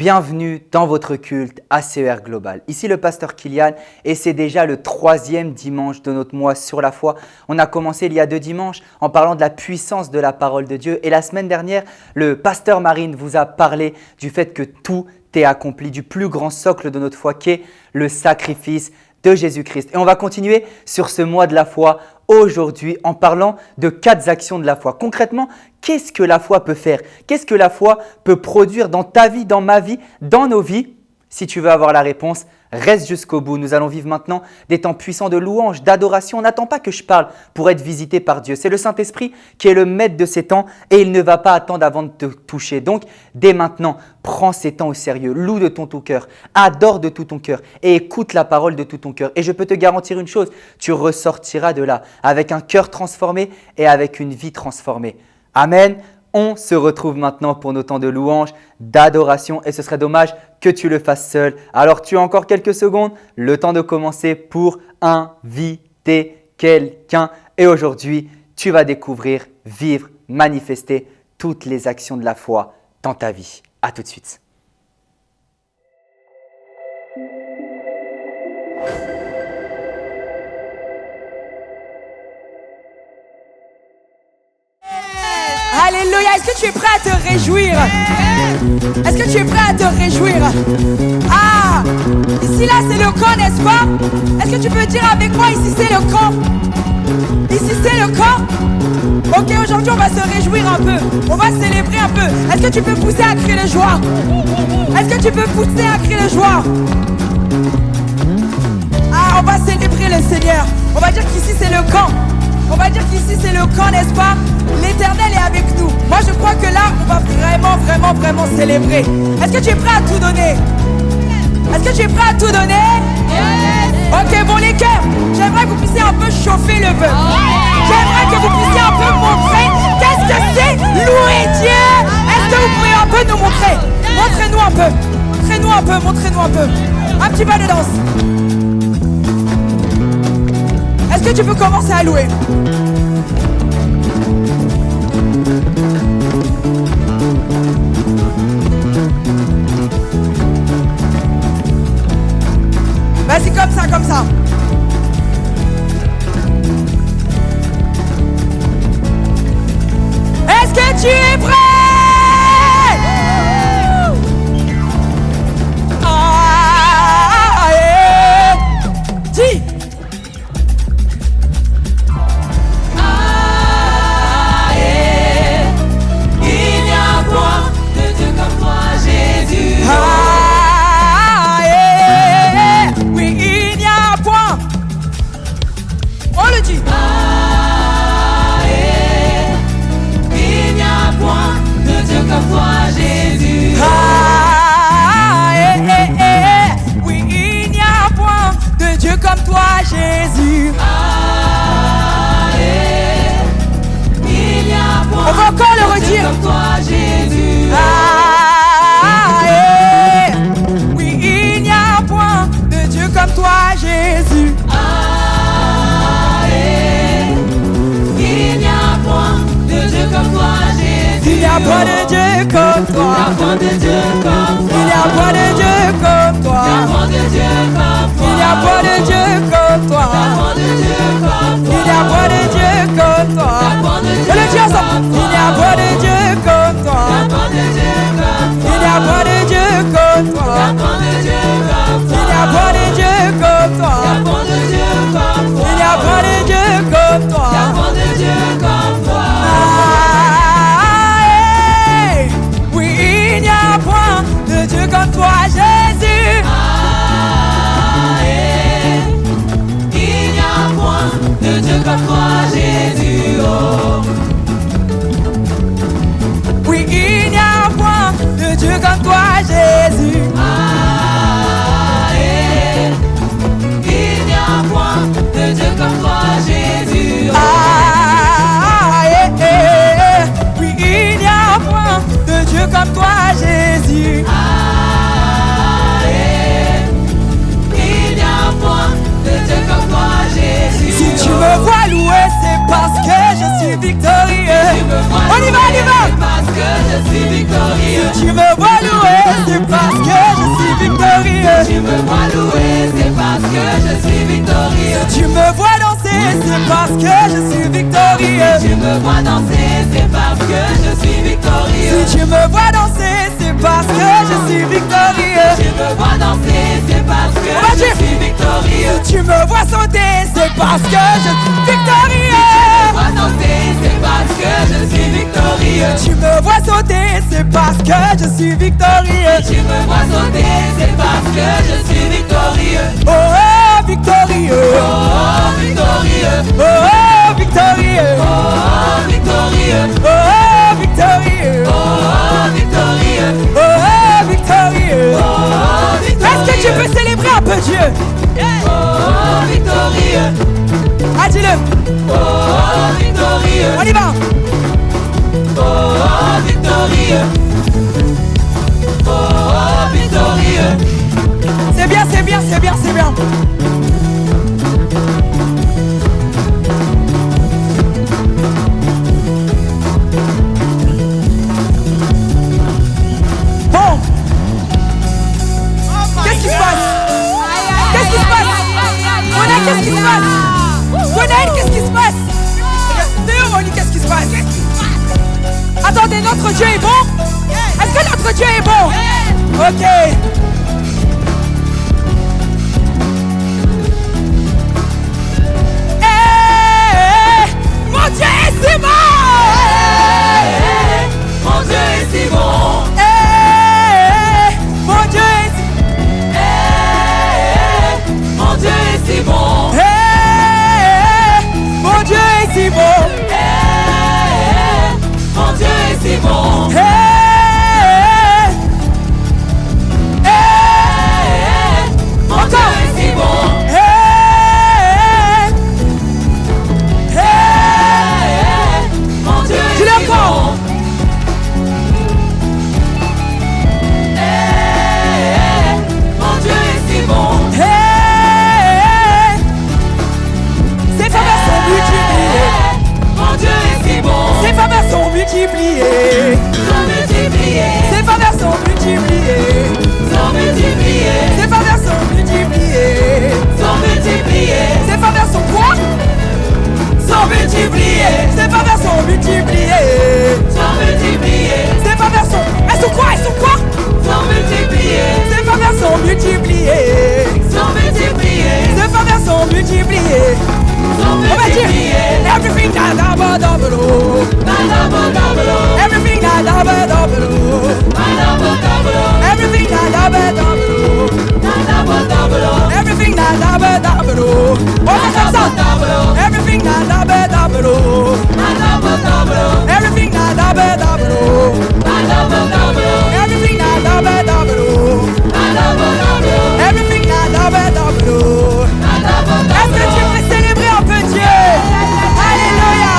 bienvenue dans votre culte ACER Global. Ici le pasteur Kylian et c'est déjà le 3e dimanche de notre mois sur la foi. On a commencé il y a 2 dimanches en parlant de la puissance de la parole de Dieu et la semaine dernière, le pasteur Marine vous a parlé du fait que tout est accompli, du plus grand socle de notre foi qui est le sacrifice de Jésus-Christ. Et on va continuer sur ce mois de la foi aujourd'hui en parlant de 4 actions de la foi. Concrètement, qu'est-ce que la foi peut faire? Qu'est-ce que la foi peut produire dans ta vie, dans ma vie, dans nos vies? Si tu veux avoir la réponse, reste jusqu'au bout. Nous allons vivre maintenant des temps puissants de louange, d'adoration. On n'attend pas que je parle pour être visité par Dieu. C'est le Saint-Esprit qui est le maître de ces temps et il ne va pas attendre avant de te toucher. Donc, dès maintenant, prends ces temps au sérieux. Loue de tout ton cœur, adore de tout ton cœur et écoute la parole de tout ton cœur. Et je peux te garantir une chose, tu ressortiras de là avec un cœur transformé et avec une vie transformée. Amen. On se retrouve maintenant pour nos temps de louange, d'adoration et ce serait dommage que tu le fasses seul. Alors tu as encore quelques secondes, le temps de commencer pour inviter quelqu'un. Et aujourd'hui, tu vas découvrir, vivre, manifester toutes les actions de la foi dans ta vie. À tout de suite. Alléluia, est-ce que tu es prêt à te réjouir? Est-ce que tu es prêt à te réjouir? Ah, ici là c'est le camp, n'est-ce pas? Est-ce que tu peux dire avec moi, ici c'est le camp? Ici c'est le camp? Ok, aujourd'hui on va se réjouir un peu, on va célébrer un peu. Est-ce que tu peux pousser à crier de joie? Est-ce que tu peux pousser à crier de joie? Ah, on va célébrer le Seigneur. On va dire qu'ici c'est le camp. On va dire qu'ici c'est le camp, n'est-ce pas? L'Éternel est avec nous. Moi je crois que là, on va vraiment célébrer. Est-ce que tu es prêt à tout donner? Est-ce que tu es prêt à tout donner? Yes. Ok, bon les cœurs, j'aimerais que vous puissiez un peu chauffer le feu. J'aimerais que vous puissiez un peu montrer qu'est-ce que c'est louer Dieu. Est-ce que vous pouvez un peu nous montrer? Montrez-nous un peu. Montrez-nous un peu. Un petit pas de danse. Est-ce que tu peux commencer à louer? Vas-y, comme ça. Est-ce que tu es prêt? Ah, yeah. Dis. Jésus. On va encore le redire. Comme toi, Jésus. Oui, il n'y a point de Dieu comme toi, Jésus. Il n'y a point de Dieu comme toi, Jésus. Il n'y a point de Dieu comme toi. Il n'y a point de Dieu comme toi. Il n'y a point de Dieu comme toi. Il n'y a pas de Dieu comme toi. Je le dis ensemble. Il n'y a pas de Dieu comme toi. Il n'y a pas de Dieu comme toi. Il n'y a pas de Dieu comme toi. Il n'y a pas de Dieu comme toi. Oui, il n'y a point de Dieu comme toi, Jésus. De Dieu comme toi, Jésus, oh. Oui, il n'y a point de Dieu comme toi, Jésus. Il n'y a point de Dieu comme toi, Jésus, oh. Oui, il n'y a point de Dieu comme toi, Jésus. Il n'y a point de Dieu comme toi, Jésus. Si tu me vois louer, c'est parce que je suis victorieux. On y va, on y va. Parce que je suis victorieux. Si tu me vois louer, c'est parce que je suis victorieux. Tu me vois louer, c'est parce que je suis victorieux. Tu me vois danser, c'est parce que je suis victorieux. Tu me vois danser, c'est parce que je suis victorieux. Si tu me vois danser, c'est parce que je suis victorieux. Tu me vois danser, c'est parce que je suis victorieux. Si tu me vois sauter, c'est parce que je suis victorieux. Tu me vois danser, c'est parce que je suis victorieux. Tu me vois sauter, c'est parce que je suis victorieux. Tu me vois sauter, c'est parce que je suis victorieux. Oh, oh, victorieux. Oh, victorieux. Oh, oh, victorieux. Oh, victorieux. Oh, oh, victorieux. Oh, victorieux. Oh, oh, victorieux. Oh, victorieux. Est-ce que tu peux célébrer un peu Dieu? Oh, victorieux. Ah, dis-le. Oh, victorieux. On y va. Oh, victorieux. Oh, victorieux. C'est bien, c'est bien, c'est bien, c'est bien. Bon. Qu'est-ce qui se passe? Qu'est-ce qui se passe? Ronald, qu'est-ce qui se passe? Ronald, qu'est-ce qui se passe? D'ailleurs, on dit qu'est-ce qui se passe? Attendez, notre Dieu est bon? Est-ce que notre Dieu est bon? Ok. Mon Dieu est si bon! Mon Dieu est si bon. Mon Dieu est si Mon Dieu est si bon. Mon Dieu est si bon! Mon Dieu est si bon. Mon Dieu est si bon. Mon Dieu est Tu si l'as bon. Mon Dieu est si bon. Ses faveurs sont multipliées. Mon Dieu est si bon. Ses faveurs sont multipliées. Sont multipliés. Ses faveurs sont multipliées. Sont multipliés. Ses faveurs sont multipliées. Sont multipliés. Ses faveurs sont quoi? Sont multipliés. Ses faveurs sont multipliées. Sont multipliés. Ses faveurs sont... Elles sont quoi? Elles sont quoi? Sont multipliés. Ses faveurs sont multipliées. Sont multipliés. Ses faveurs sont multipliées. Sont On va dire multipliés. everything that double double oh. Everything that double double oh. Everything that double double oh. Everything that double double oh. On va faire ça. Everything that double double oh. Everything that double double oh. Everything that double double oh. Everything that double double oh. Est-ce que tu peux célébrer un peu Dieu? Alléluia.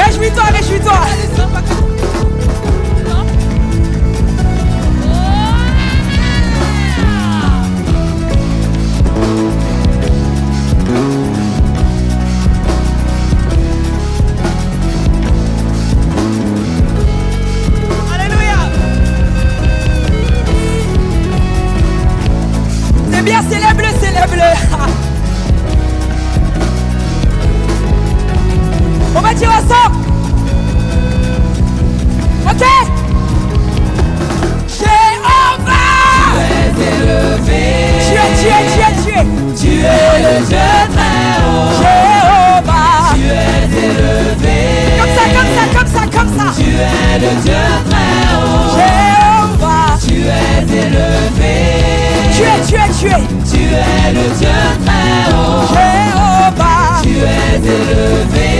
Réjouis-toi, réjouis-toi. Alléluia. C'est bien, célèbre-le, célèbre-le. On va dire ensemble. Ok. Jéhovah. Tu es. Tu es le Dieu très haut. Jéhovah. Tu es élevé. Comme ça. Tu es le Dieu très haut. Jéhovah. Tu es élevé. Tu es. Tu es le Dieu très haut. Jéhovah. Tu es élevé.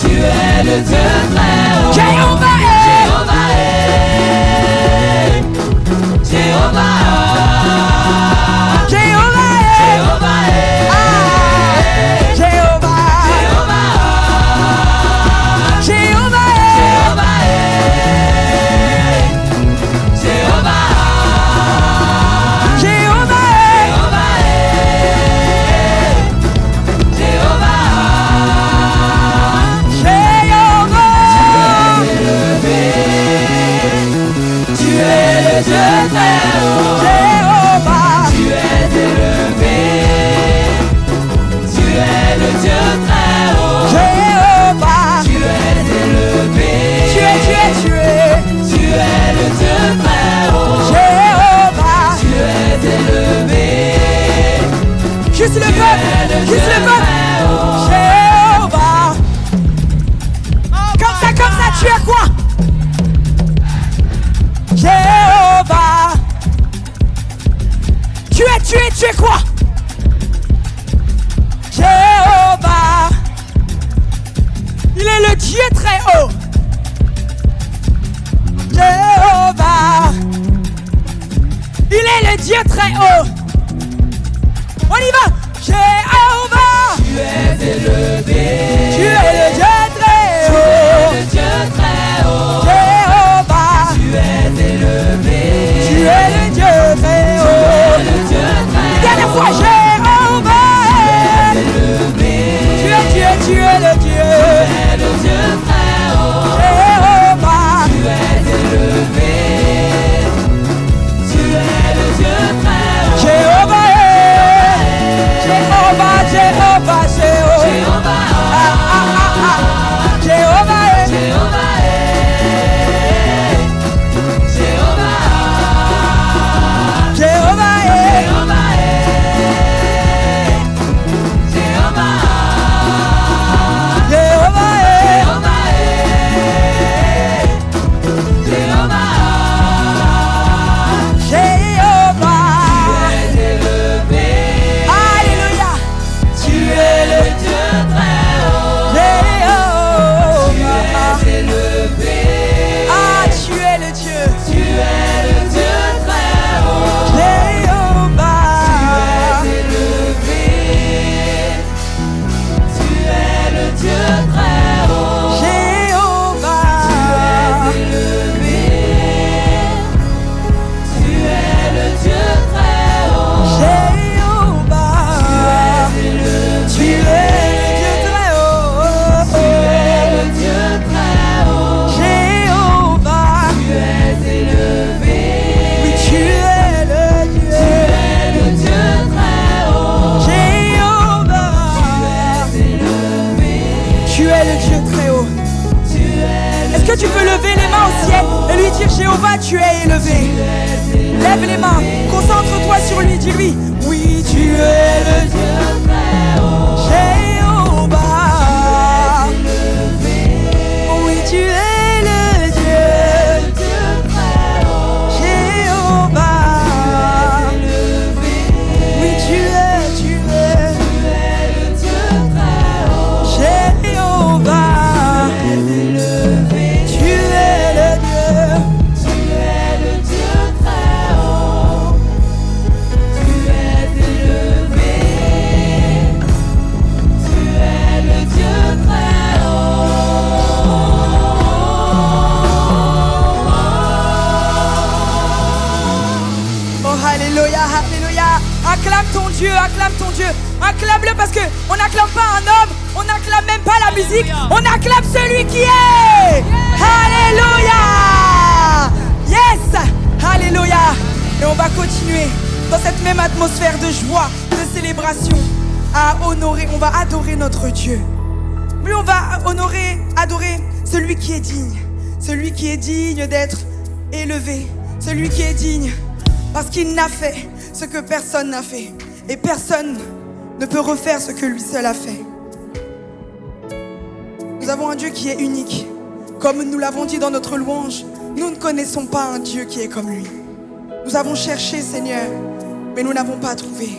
Tu es le Dieu très haut. Jéhovah est. Jéhovah est. Jéhovah est. Jéhovah est. Jéhovah est. Jéhovah est. Jéhovah est. très haut. Jéhovah, Tu es élevé. Tu es le Dieu très haut. Jéhovah, Tu es élevé. tu es. Tu es le Dieu très haut. Jéhovah, Tu es élevé. juste le peuple, juste le peuple. haut. Jéhovah, comme ça, tu es quoi? Jéhovah, tu es quoi? Jéhovah, il est le Dieu très haut. Jéhovah, il est le Dieu très haut. On y va. Jéhovah, Tu es élevé. tu es le Dieu très Tu haut. es le Dieu très haut. Jéhovah, Tu es élevé. tu es le Dieu très haut. Le Dieu très Dernière fois, Jéhovah, élevé. tu es le Dieu. Tu es le Dieu très haut. Jéhovah, Tu es élevé. Tu es le Dieu très haut. Jéhovah, Jéhovah, Jéhovah, Jéhovah, Jéhovah, Jéhovah, Jéhovah, Jéhovah, Jéhovah, Jéhovah, Jéhovah, Jéhovah, Jéhovah. Tu es élevé. Alléluia. Tu es le Dieu très haut. Tu Jéhovah. es élevé. Ah, tu es le Dieu. Tu es le Dieu très haut. Jéhovah. Tu es élevé. Tu es le Dieu très haut. Jéhovah. Élevé. Tu es le Dieu très haut. Jéhovah. Tu es le Dieu très haut. Tu es le Dieu très haut. Jéhovah. Tu es élevé. Oui, tu es le Dieu. Tu es le Dieu très haut. Jéhovah. Élevé. Tu es le Dieu très haut. Tu es Est-ce que tu peux lever les mains au ciel et lui dire Jéhovah, tu es élevé. Lève les mains, concentre-toi sur lui, dis-lui. Oui, tu es le Dieu. très haut. Jéhovah. Oui, tu es le Dieu. Dieu très haut. Jéhovah. Oui, tu es. Tu es le Dieu très haut. Jéhovah. Élevé. Tu es le Dieu. Tu es le Dieu très haut. Tu es élevé. Tu es le Dieu très haut. Oh, alléluia, alléluia. Acclame ton Dieu, acclame ton Dieu. Acclame-le parce que on n'acclame pas un homme, on n'acclame même pas la musique, on acclame celui qui est. Alléluia. Yes. Alléluia. Et on va continuer dans cette même atmosphère de joie, de célébration, à honorer, on va adorer notre Dieu. Mais on va adorer celui qui est digne d'être élevé, celui qui est digne parce qu'il n'a fait ce que personne n'a fait et personne ne peut refaire ce que lui seul a fait. Nous avons un Dieu qui est unique. Comme nous l'avons dit dans notre louange, nous ne connaissons pas un Dieu qui est comme lui. Nous avons cherché, Seigneur, mais nous n'avons pas trouvé.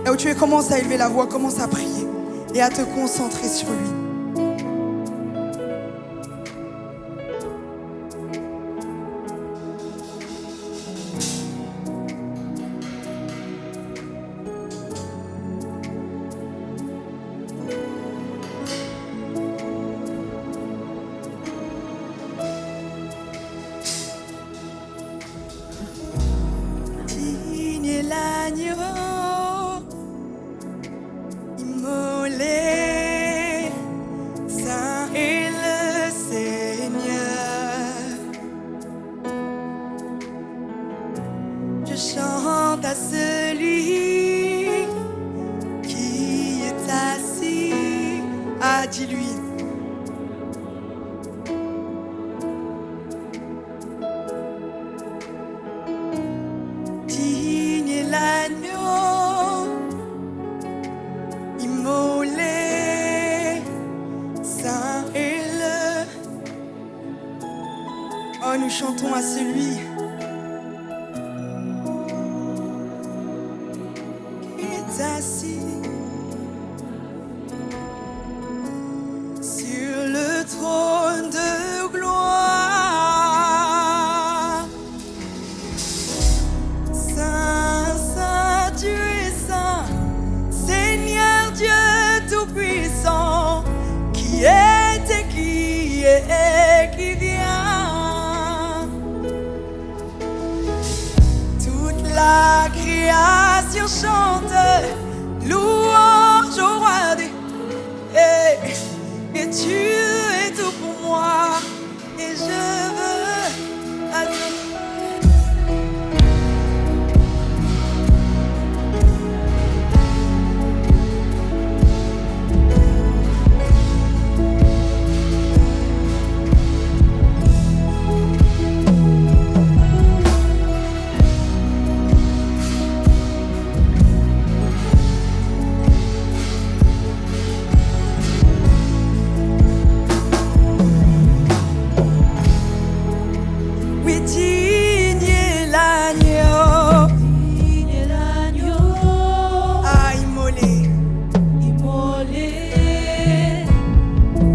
Là où tu es, commence à élever la voix, commence à prier et à te concentrer sur lui. Digne est l'agneau immolé, saint est le Seigneur. Oh, nous chantons à celui qui est assis sur le trône de gloire. Saint, Saint, tu es saint, Seigneur Dieu Tout-Puissant, qui est et qui vient. Toute la création chante louange au roi des... Et tu es tout pour moi, et je veux adorer. Oui, digne est l'agneau, à immoler.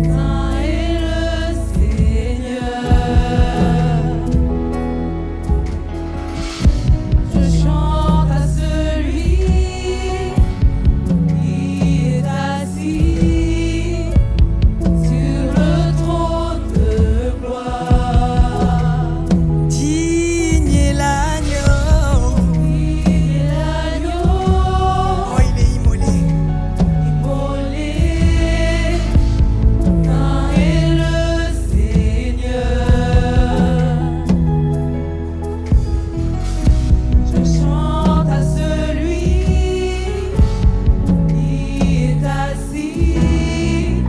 Saint est le Seigneur. Je chante à celui qui est assis sur le trône de gloire. Digne est l'agneau, oh, il est immolé. Immolé, Saint est le Seigneur. Je chante à celui qui est assis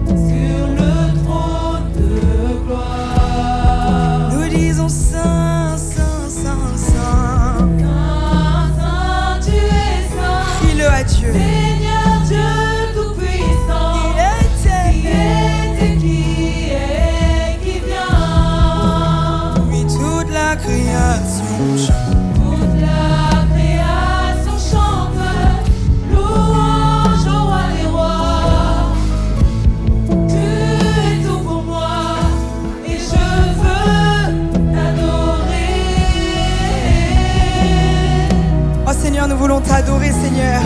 sur le trône de gloire. Nous disons Saint, Saint, Saint, Saint. Saint, Saint, tu es saint, Crie-le à Dieu. Seigneur Dieu Tout-Puissant. Il était, Qui vient. oui, toute la création chante. Toute la création chante louange au roi des rois. Tu es tout pour moi et je veux t'adorer. Oh Seigneur, nous voulons t'adorer, Seigneur.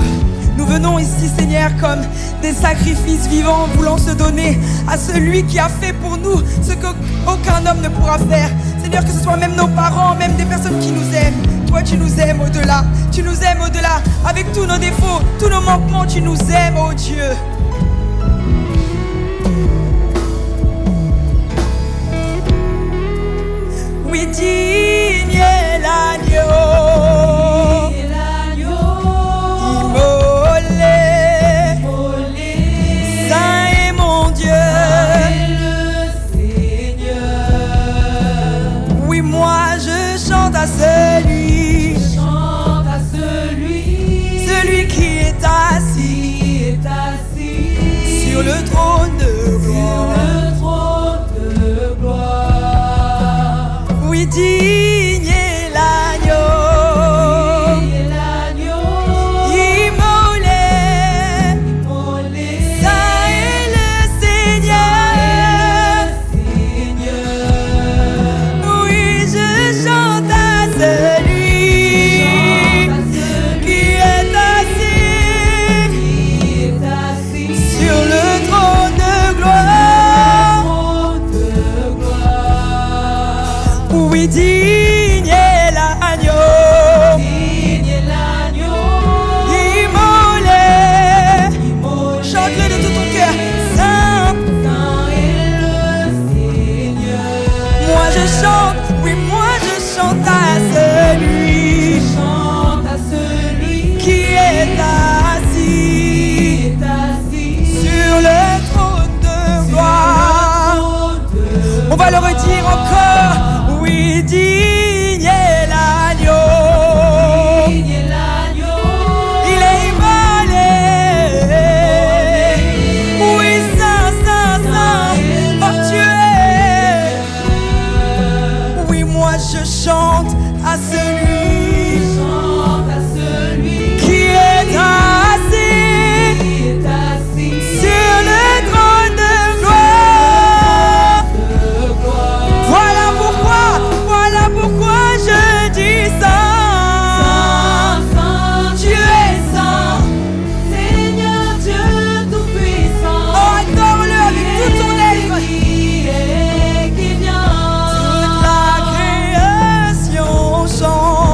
Nous venons ici, Seigneur, comme des sacrifices vivants, voulant se donner à celui qui a fait pour nous ce qu'aucun homme ne pourra faire. Seigneur, que ce soit même nos parents, même des personnes qui nous aiment. Toi, tu nous aimes au-delà. Tu nous aimes au-delà. Avec tous nos défauts, tous nos manquements, tu nous aimes, oh Dieu. Oui, digne est l'agneau, Et l'agneau immolé. immolé, Saint est mon Dieu. est le Seigneur. Oui, moi je chante à celui, Chante à celui qui est assis qui est assis sur le trône de sur gloire. le trône de gloire. Oui, digne est l'agneau, Et l'agneau immolé. immolé, Saint est le Seigneur. Seigneur. Oui, je chante à celui qui est assis sur le trône de gloire. Oui, digne est l'agneau, immolé. Chante-le de tout ton cœur. Saint, moi je chante, oui, moi je chante à celui qui est assis sur le trône de gloire. On va le redire encore. Oui, digne est l'agneau. Il est immolé. Oui, Saint, Saint, Saint, oh tu es. je chante à celui Chante à celui qui est assis qui est assis sur le trône de gloire. de gloire. Voilà pourquoi je dis ça. Saint, Saint, tu es saint, Seigneur Dieu Tout-Puissant. Oh, adore-le avec tout ton être. Qui vient. Toute la création chante.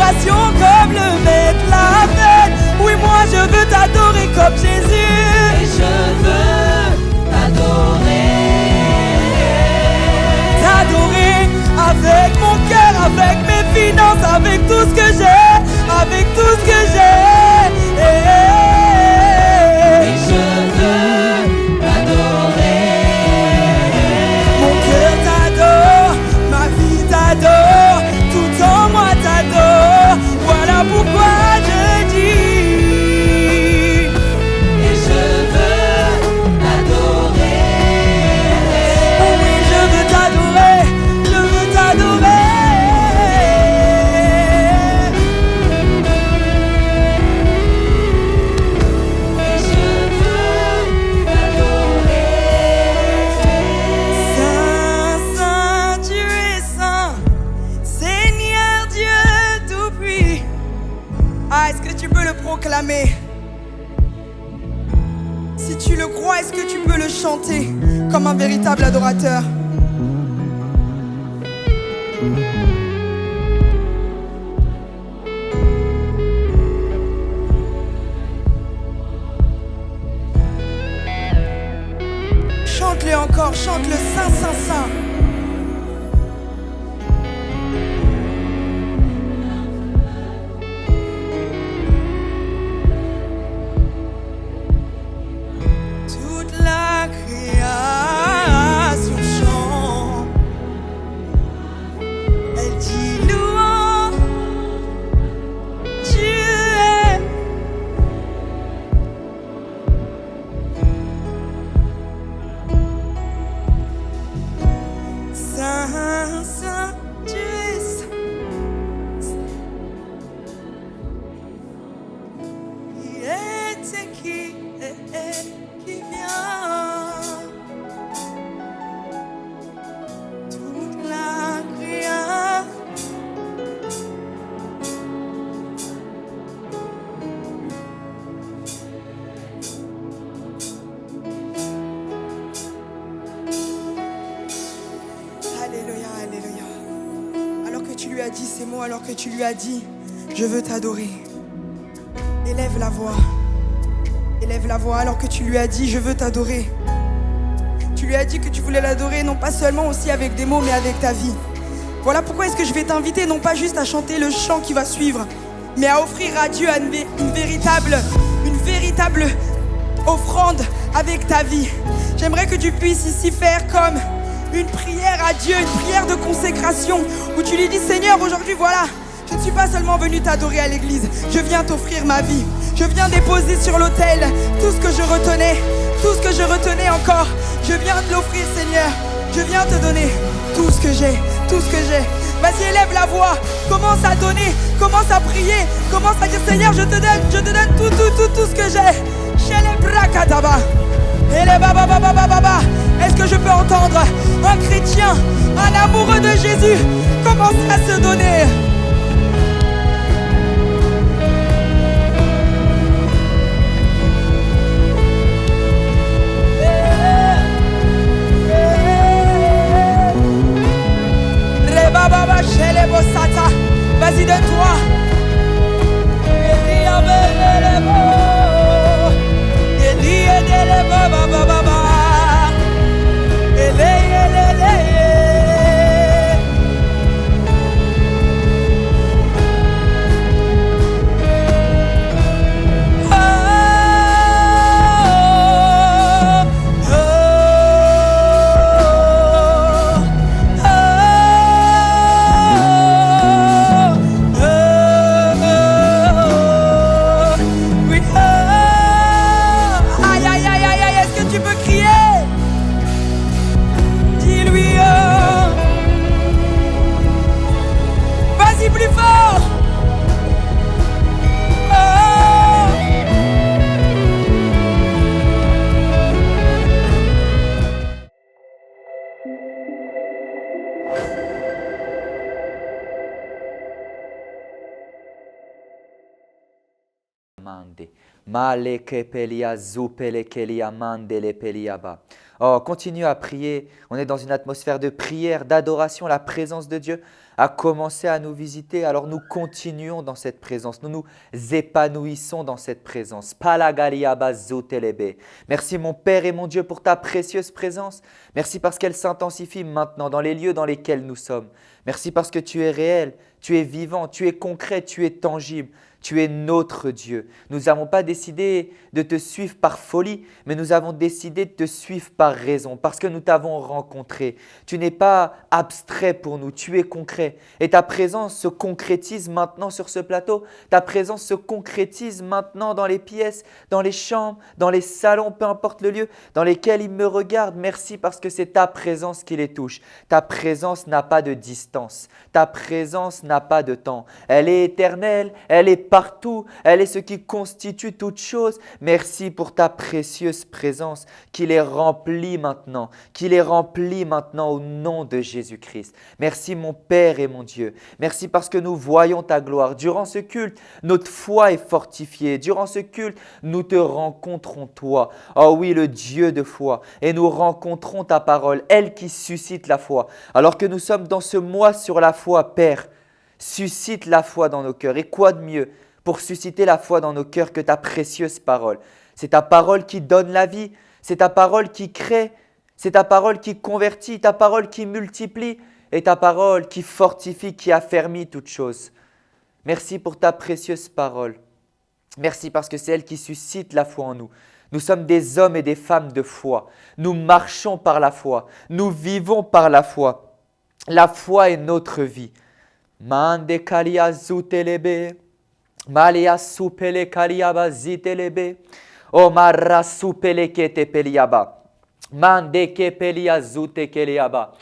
l'adoration comme le maître l'a fait. Oui, moi je veux t'adorer comme Jésus. Et je veux t'adorer. T'adorer avec mon cœur, avec mes finances, avec tout ce que j'ai, avec tout ce que j'ai. Et je veux t'adorer. Mon cœur t'adore, ma vie t'adore, tout en moi t'adore. Voilà pourquoi je dis. Et je veux t'adorer. Oui, je veux t'adorer, je veux t'adorer. Et je veux t'adorer. Saint, Saint, tu es saint, Seigneur Dieu tout-puissant. Ah, est-ce que tu peux le proclamer? Si tu le crois, est-ce que tu peux le chanter comme un véritable adorateur? Chante-le encore, chante-le Saint, Saint, Saint. Toute la création chante, elle dit louange, tu es. Saint, Saint, tu es saint. Qui est qui vient? Toute la création. Alléluia, alléluia. Alors que tu lui as dit ces mots, alors que tu lui as dit, je veux t'adorer. Élève la voix. Élève la voix alors que tu lui as dit, je veux t'adorer. Tu lui as dit que tu voulais l'adorer, non pas seulement aussi avec des mots, mais avec ta vie. Voilà pourquoi est-ce que je vais t'inviter, non pas juste à chanter le chant qui va suivre, mais à offrir à Dieu une véritable offrande avec ta vie. J'aimerais que tu puisses ici faire comme une prière à Dieu, une prière de consécration, où tu lui dis, Seigneur, aujourd'hui, voilà, je ne suis pas seulement venu t'adorer à l'église, je viens t'offrir ma vie. Je viens déposer sur l'autel tout ce que je retenais, tout ce que je retenais encore. Je viens te l'offrir, Seigneur. Je viens te donner tout ce que j'ai, tout ce que j'ai. Vas-y, élève la voix, commence à donner, commence à prier, commence à dire, Seigneur, je te donne tout ce que j'ai. Chez les brakataba. Et les baba. Est-ce que je peux entendre un chrétien, un amoureux de Jésus, commencer à se donner? Vas-y, donne-toi. Male ke pelia zupele kelia mandele peliaba. Oh, continue à prier. On est dans une atmosphère de prière, d'adoration. La présence de Dieu a commencé à nous visiter. Alors nous continuons dans cette présence. Nous nous épanouissons dans cette présence. Palagariaba zotelebe. Merci mon Père et mon Dieu pour ta précieuse présence. Merci parce qu'elle s'intensifie maintenant dans les lieux dans lesquels nous sommes. Merci parce que tu es réel, tu es vivant, tu es concret, tu es tangible. Tu es notre Dieu. Nous n'avons pas décidé de te suivre par folie, mais nous avons décidé de te suivre par raison, parce que nous t'avons rencontré. Tu n'es pas abstrait pour nous, tu es concret. Et ta présence se concrétise maintenant sur ce plateau. Ta présence se concrétise maintenant dans les pièces, dans les chambres, dans les salons, peu importe le lieu dans lesquels ils me regardent. Merci parce que c'est ta présence qui les touche. Ta présence n'a pas de distance. Ta présence n'a pas de temps. Elle est éternelle, elle est partout, elle est ce qui constitue toute chose. Merci pour ta précieuse présence qui les remplit maintenant, au nom de Jésus-Christ. Merci mon Père et mon Dieu. Merci parce que nous voyons ta gloire. Durant ce culte, notre foi est fortifiée. Durant ce culte, nous te rencontrons toi. Oh oui, le Dieu de foi. Et nous rencontrons ta parole, elle qui suscite la foi. Alors que nous sommes dans ce mois sur la foi, Père, suscite la foi dans nos cœurs. Et quoi de mieux pour susciter la foi dans nos cœurs que ta précieuse parole? C'est ta parole qui donne la vie, c'est ta parole qui crée, c'est ta parole qui convertit, ta parole qui multiplie et ta parole qui fortifie, qui affermit toutes choses. Merci pour ta précieuse parole. Merci parce que c'est elle qui suscite la foi en nous. Nous sommes des hommes et des femmes de foi. Nous marchons par la foi. Nous vivons par la foi. La foi est notre vie. Mande kalia zutelebe, malia supele kaliaba zitelebe, o marra supele kete peliaba, mande ke pelia zute keliaba.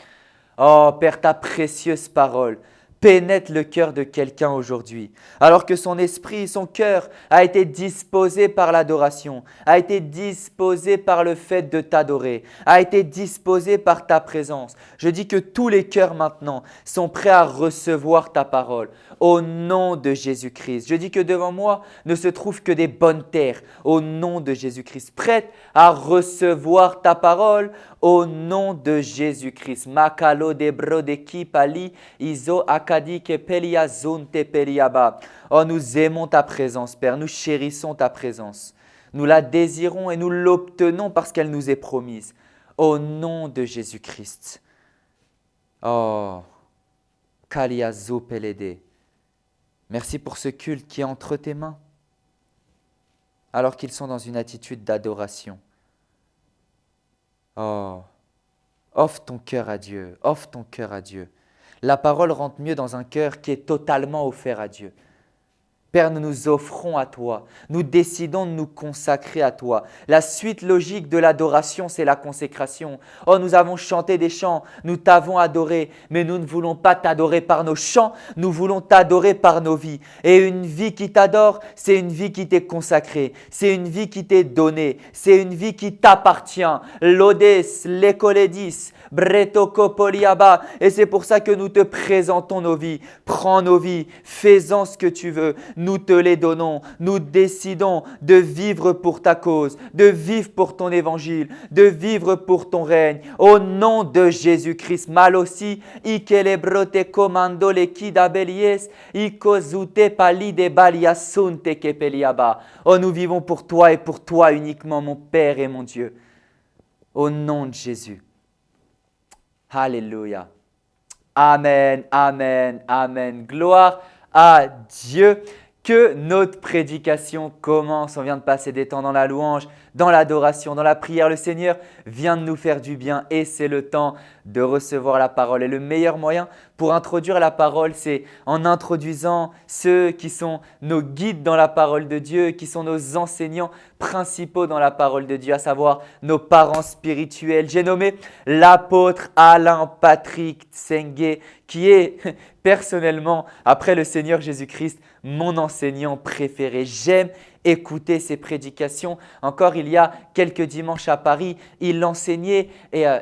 Oh Père, ta précieuse parole pénètre le cœur de quelqu'un aujourd'hui, alors que son esprit, son cœur a été disposé par l'adoration, a été disposé par le fait de t'adorer, a été disposé par ta présence. Je dis que tous les cœurs maintenant sont prêts à recevoir ta parole au nom de Jésus-Christ. Je dis que devant moi ne se trouvent que des bonnes terres au nom de Jésus-Christ, prêtes à recevoir ta parole au nom de Jésus-Christ. Makalo de brodeki pali iso akadi ke pelia zunte peliaba. Oh, nous aimons ta présence, Père. Nous chérissons ta présence. Nous la désirons et nous l'obtenons parce qu'elle nous est promise. Au nom de Jésus-Christ. Oh, kalia zo pelede. Merci pour ce culte qui est entre tes mains, alors qu'ils sont dans une attitude d'adoration. Oh, offre ton cœur à Dieu, offre ton cœur à Dieu. La parole rentre mieux dans un cœur qui est totalement offert à Dieu. Père, nous nous offrons à toi, nous décidons de nous consacrer à toi. La suite logique de l'adoration, c'est la consécration. Oh, nous avons chanté des chants, nous t'avons adoré, mais nous ne voulons pas t'adorer par nos chants, nous voulons t'adorer par nos vies. Et une vie qui t'adore, c'est une vie qui t'est consacrée, c'est une vie qui t'est donnée, c'est une vie qui t'appartient. Lodes, lekoledis, bretokopoliaba. Et c'est pour ça que nous te présentons nos vies. Prends nos vies, fais-en ce que tu veux. Nous te les donnons. Nous décidons de vivre pour ta cause, de vivre pour ton évangile, de vivre pour ton règne. Au nom de Jésus-Christ, mal aussi, ikelebrote commando le kidabelies, ikozute pali de baliasunte kepeliaba. Oh, nous vivons pour toi et pour toi uniquement, mon Père et mon Dieu. Au nom de Jésus. Alléluia. Amen, amen, amen. Gloire à Dieu. Que notre prédication commence. On vient de passer des temps dans la louange, dans l'adoration, dans la prière. Le Seigneur vient de nous faire du bien et c'est le temps de recevoir la parole. Et le meilleur moyen pour introduire la parole, c'est en introduisant ceux qui sont nos guides dans la parole de Dieu, qui sont nos enseignants principaux dans la parole de Dieu, à savoir nos parents spirituels. J'ai nommé l'apôtre Alain Patrick Tsengue, qui est personnellement, après le Seigneur Jésus-Christ, mon enseignant préféré. J'aime écouter ses prédications. Encore il y a quelques dimanches à Paris, il enseignait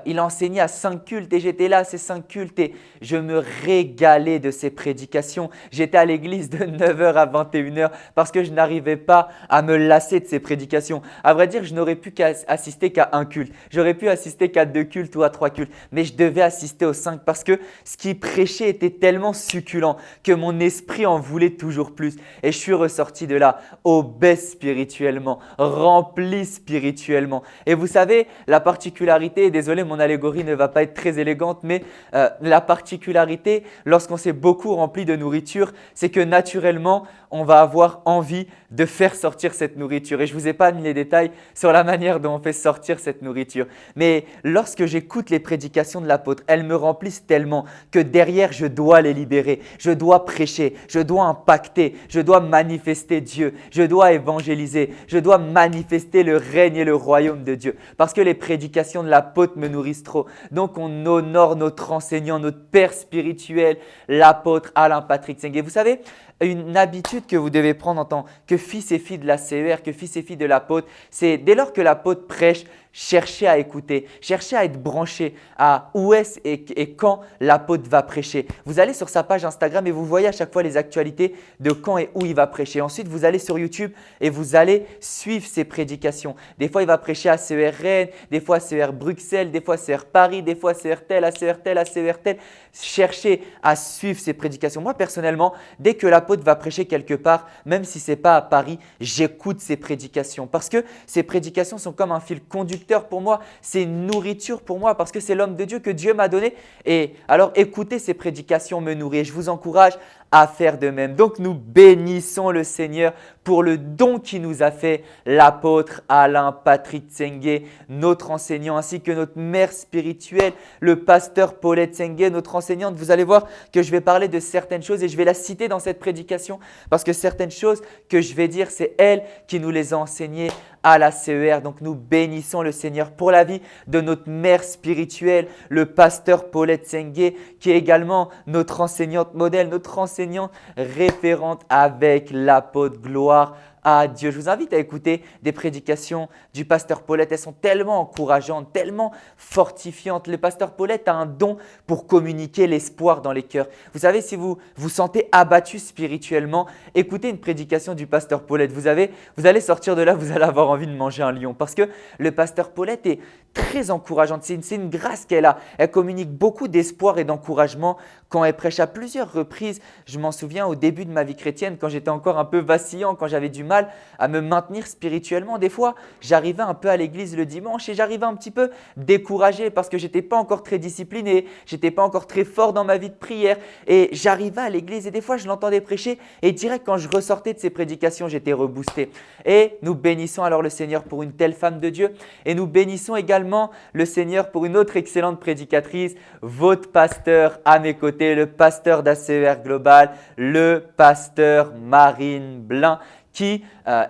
il enseignait à 5 cultes et j'étais là à ces 5 cultes et je me régalais de ses prédications. J'étais à l'église de 9h à 21h parce que je n'arrivais pas à me lasser de ses prédications. À vrai dire, je n'aurais pu assister qu'à un culte. J'aurais pu assister qu'à 2 cultes ou à 3 cultes, mais je devais assister aux 5 parce que ce qu'il prêchait était tellement succulent que mon esprit en voulait toujours plus. Et je suis ressorti de là obèse spirituellement, rempli spirituellement. Et vous savez, la particularité, désolé mon allégorie ne va pas être très élégante, mais la particularité lorsqu'on s'est beaucoup rempli de nourriture, c'est que naturellement, on va avoir envie de faire sortir cette nourriture. Et je ne vous ai pas mis les détails sur la manière dont on fait sortir cette nourriture. Mais lorsque j'écoute les prédications de l'apôtre, elles me remplissent tellement que derrière, je dois les libérer. Je dois prêcher, je dois impacter, je dois manifester Dieu, je dois évangéliser, je dois manifester le règne et le royaume de Dieu. Parce que les prédications de l'apôtre me nourrissent trop. Donc, on honore notre enseignant, notre père spirituel, l'apôtre Alain Patrick Tsengue. Vous savez, une habitude que vous devez prendre en tant que fils et filles de la CER, que fils et filles de l'apôtre, c'est dès lors que l'apôtre prêche, cherchez à écouter, cherchez à être branché à où est-ce et quand l'apôtre va prêcher. Vous allez sur sa page Instagram et vous voyez à chaque fois les actualités de quand et où il va prêcher. Ensuite, vous allez sur YouTube et vous allez suivre ses prédications. Des fois, il va prêcher à CER Rennes, des fois à CER Bruxelles, des fois à CER Paris, des fois à CER tel, à CER tel, à CER tel. Cherchez à suivre ses prédications. Moi, personnellement, dès que l'apôtre va prêcher quelque part, même si ce n'est pas à Paris, j'écoute ses prédications parce que ses prédications sont comme un fil conducteur pour moi, c'est une nourriture pour moi parce que c'est l'homme de Dieu que Dieu m'a donné. Et alors, écouter ses prédications me nourrit et je vous encourage à faire de même. Donc, nous bénissons le Seigneur pour le don qu'il nous a fait, l'apôtre Alain Patrick Tsengue, notre enseignant, ainsi que notre mère spirituelle, le pasteur Paulette Tsengue, notre enseignante. Vous allez voir que je vais parler de certaines choses et je vais la citer dans cette prédication parce que certaines choses que je vais dire, c'est elle qui nous les a enseignées à la CER. Donc, nous bénissons le Seigneur pour la vie de notre mère spirituelle, le pasteur Paulette Tsengue, qui est également notre enseignante modèle, notre enseignante référente avec l'apôtre. Gloire à Dieu. Je vous invite à écouter des prédications du pasteur Paulette. Elles sont tellement encourageantes, tellement fortifiantes. Le pasteur Paulette a un don pour communiquer l'espoir dans les cœurs. Vous savez, si vous vous sentez abattu spirituellement, écoutez une prédication du pasteur Paulette. Vous allez sortir de là, vous allez avoir envie de manger un lion parce que le pasteur Paulette est très encourageante. C'est une grâce qu'elle a. Elle communique beaucoup d'espoir et d'encouragement quand elle prêche à plusieurs reprises. Je m'en souviens au début de ma vie chrétienne, quand j'étais encore un peu vacillant, quand j'avais du mal à me maintenir spirituellement. Des fois, j'arrivais un peu à l'église le dimanche et j'arrivais un petit peu découragé parce que je n'étais pas encore très discipliné, je n'étais pas encore très fort dans ma vie de prière et j'arrivais à l'église et des fois, je l'entendais prêcher et direct quand je ressortais de ces prédications, j'étais reboosté. Et nous bénissons alors le Seigneur pour une telle femme de Dieu et nous bénissons également le Seigneur pour une autre excellente prédicatrice, votre pasteur à mes côtés, le pasteur d'ACER Global, le pasteur Marine Blin, qui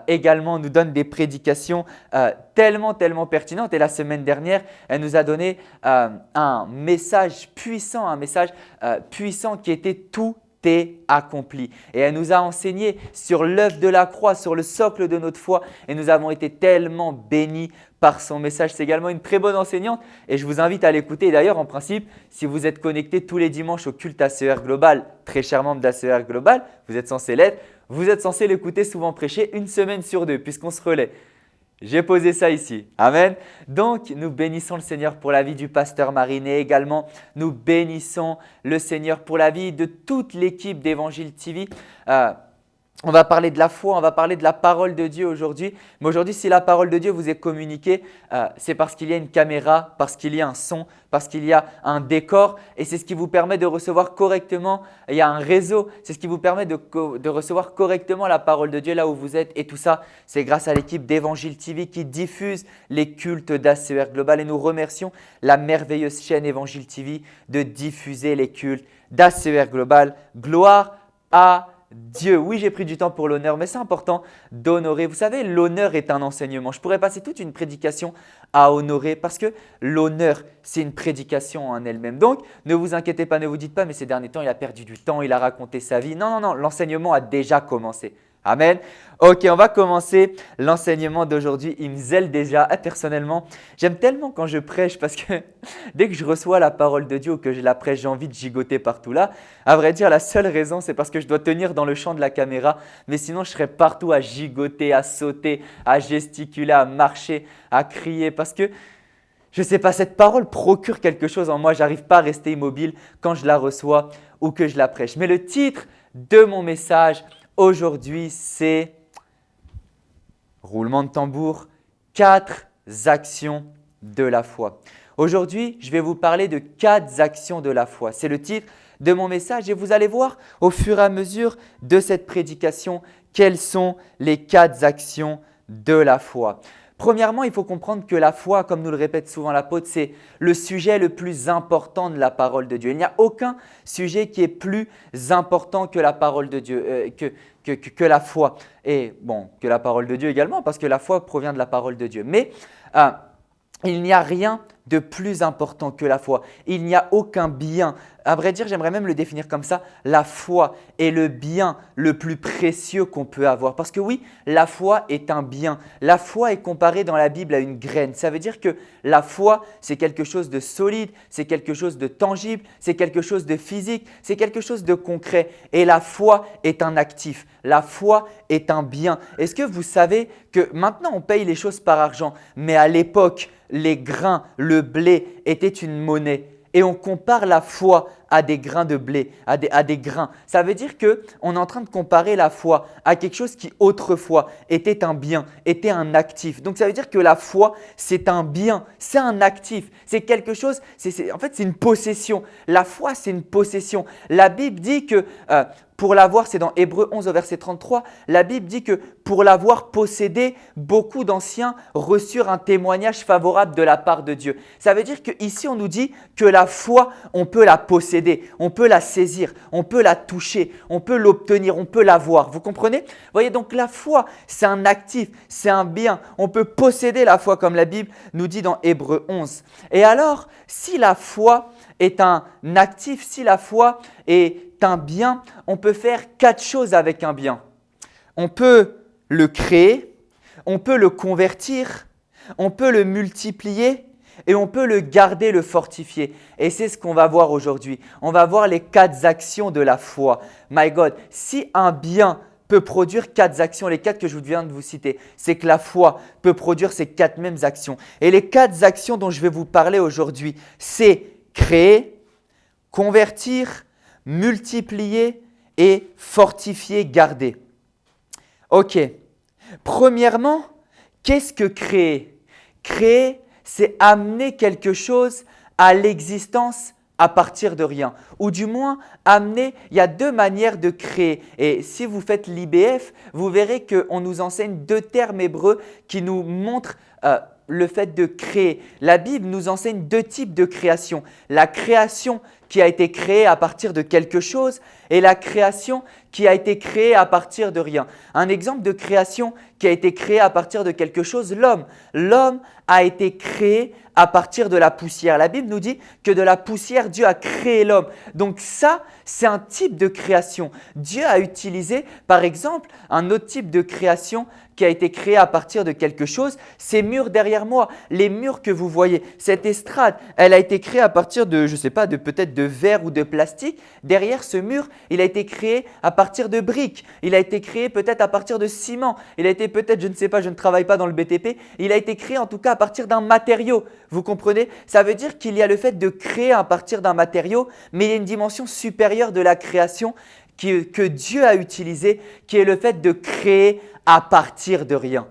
également nous donne des prédications tellement pertinentes. Et la semaine dernière, elle nous a donné un message puissant qui était tout est accompli. Et elle nous a enseigné sur l'œuvre de la croix, sur le socle de notre foi. Et nous avons été tellement bénis par son message. C'est également une très bonne enseignante et je vous invite à l'écouter. D'ailleurs, en principe, si vous êtes connecté tous les dimanches au culte ACER Global, très cher membre d'ACER Global, vous êtes censé l'être, vous êtes censé l'écouter souvent prêcher une semaine sur deux puisqu'on se relaie. J'ai posé ça ici. Amen. Donc, nous bénissons le Seigneur pour la vie du pasteur Marine et également, nous bénissons le Seigneur pour la vie de toute l'équipe d'Évangile TV. On va parler de la foi, on va parler de la parole de Dieu aujourd'hui. Mais aujourd'hui, si la parole de Dieu vous est communiquée, c'est parce qu'il y a une caméra, parce qu'il y a un son, parce qu'il y a un décor. Et c'est ce qui vous permet de recevoir correctement. Il y a un réseau, c'est ce qui vous permet de recevoir correctement la parole de Dieu là où vous êtes. Et tout ça, c'est grâce à l'équipe d'Évangile TV qui diffuse les cultes d'ACER Global. Et nous remercions la merveilleuse chaîne Évangile TV de diffuser les cultes d'ACER Global. Gloire à Dieu. Oui, j'ai pris du temps pour l'honneur, mais c'est important d'honorer. Vous savez, l'honneur est un enseignement. Je pourrais passer toute une prédication à honorer parce que l'honneur, c'est une prédication en elle-même. Donc, ne vous inquiétez pas, ne vous dites pas, mais ces derniers temps, il a perdu du temps, il a raconté sa vie. Non, l'enseignement a déjà commencé. Amen. Ok, on va commencer l'enseignement d'aujourd'hui. Il me zèle déjà. Personnellement, j'aime tellement quand je prêche parce que dès que je reçois la parole de Dieu ou que je la prêche, j'ai envie de gigoter partout là. À vrai dire, la seule raison, c'est parce que je dois tenir dans le champ de la caméra. Mais sinon, je serais partout à gigoter, à sauter, à gesticuler, à marcher, à crier. Parce que, je ne sais pas, cette parole procure quelque chose en moi. Je n'arrive pas à rester immobile quand je la reçois ou que je la prêche. Mais le titre de mon message aujourd'hui, c'est… Roulement de tambour, 4 actions de la foi. Aujourd'hui, je vais vous parler de 4 actions de la foi. C'est le titre de mon message et vous allez voir au fur et à mesure de cette prédication quelles sont les 4 actions de la foi. Premièrement, il faut comprendre que la foi, comme nous le répète souvent l'apôtre, c'est le sujet le plus important de la parole de Dieu. Il n'y a aucun sujet qui est plus important que la parole de Dieu, que la foi. Et bon, que la parole de Dieu également, parce que la foi provient de la parole de Dieu. Mais il n'y a rien de plus important que la foi. Il n'y a aucun bien. À vrai dire, j'aimerais même le définir comme ça. La foi est le bien le plus précieux qu'on peut avoir. Parce que oui, la foi est un bien. La foi est comparée dans la Bible à une graine. Ça veut dire que la foi, c'est quelque chose de solide, c'est quelque chose de tangible, c'est quelque chose de physique, c'est quelque chose de concret. Et la foi est un actif. La foi est un bien. Est-ce que vous savez que maintenant on paye les choses par argent, mais à l'époque, les grains, le blé étaient une monnaie. Et on compare la foi à des grains de blé, à des grains. Ça veut dire qu'on est en train de comparer la foi à quelque chose qui autrefois était un bien, était un actif. Donc ça veut dire que la foi, c'est un bien, c'est un actif, c'est quelque chose, en fait c'est une possession. La foi, c'est une possession. La Bible dit que… pour l'avoir, c'est dans Hébreux 11 au verset 33, la Bible dit que pour l'avoir possédé, beaucoup d'anciens reçurent un témoignage favorable de la part de Dieu. Ça veut dire qu'ici, on nous dit que la foi, on peut la posséder, on peut la saisir, on peut la toucher, on peut l'obtenir, on peut l'avoir. Vous comprenez? Vous voyez, donc la foi, c'est un actif, c'est un bien. On peut posséder la foi comme la Bible nous dit dans Hébreux 11. Et alors, si la foi est un actif, si la foi est un bien, on peut faire 4 choses avec un bien. On peut le créer, on peut le convertir, on peut le multiplier et on peut le garder, le fortifier. Et c'est ce qu'on va voir aujourd'hui. On va voir les 4 actions de la foi. My God, si un bien peut produire 4 actions, les 4 que je viens de vous citer, c'est que la foi peut produire ces 4 mêmes actions. Et les 4 actions dont je vais vous parler aujourd'hui, c'est créer, convertir, multiplier et fortifier, garder. Ok. Premièrement, qu'est-ce que créer? Créer, c'est amener quelque chose à l'existence à partir de rien. Ou du moins, amener, il y a 2 manières de créer. Et si vous faites l'IBF, vous verrez qu'on nous enseigne 2 termes hébreux qui nous montrent le fait de créer. La Bible nous enseigne 2 types de création. La création qui a été créée à partir de quelque chose et la création qui a été créée à partir de rien. Un exemple de création qui a été créée à partir de quelque chose, l'homme. L'homme a été créé à partir de la poussière. La Bible nous dit que de la poussière, Dieu a créé l'homme. Donc ça, c'est un type de création. Dieu a utilisé, par exemple, un autre type de création qui a été créé à partir de quelque chose. Ces murs derrière moi, les murs que vous voyez, cette estrade, elle a été créée à partir de, je ne sais pas, peut-être de verre ou de plastique. Derrière ce mur, il a été créé à partir de briques. Il a été créé peut-être à partir de ciment. Il a été peut-être, je ne sais pas, je ne travaille pas dans le BTP. Il a été créé en tout cas à partir d'un matériau. Vous comprenez? Ça veut dire qu'il y a le fait de créer à partir d'un matériau, mais il y a une dimension supérieure de la création que Dieu a utilisée, qui est le fait de créer à partir de rien.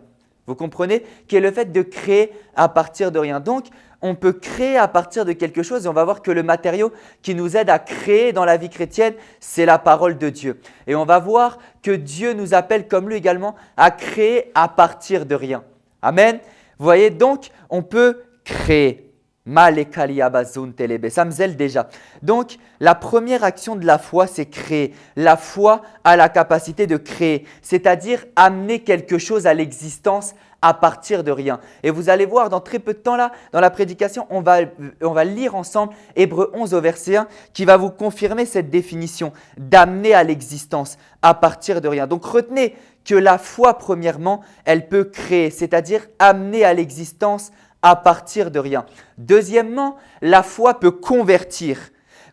Vous comprenez? Qui est le fait de créer à partir de rien. Donc, on peut créer à partir de quelque chose et on va voir que le matériau qui nous aide à créer dans la vie chrétienne, c'est la parole de Dieu. Et on va voir que Dieu nous appelle comme lui également à créer à partir de rien. Amen. Vous voyez, donc, on peut créer. Ça me zèle déjà. Donc, la première action de la foi, c'est créer. La foi a la capacité de créer, c'est-à-dire amener quelque chose à l'existence à partir de rien. Et vous allez voir dans très peu de temps là, dans la prédication, on va lire ensemble Hébreux 11 au verset 1 qui va vous confirmer cette définition d'amener à l'existence à partir de rien. Donc retenez que la foi, premièrement, elle peut créer, c'est-à-dire amener à l'existence à partir de rien. Deuxièmement, la foi peut convertir.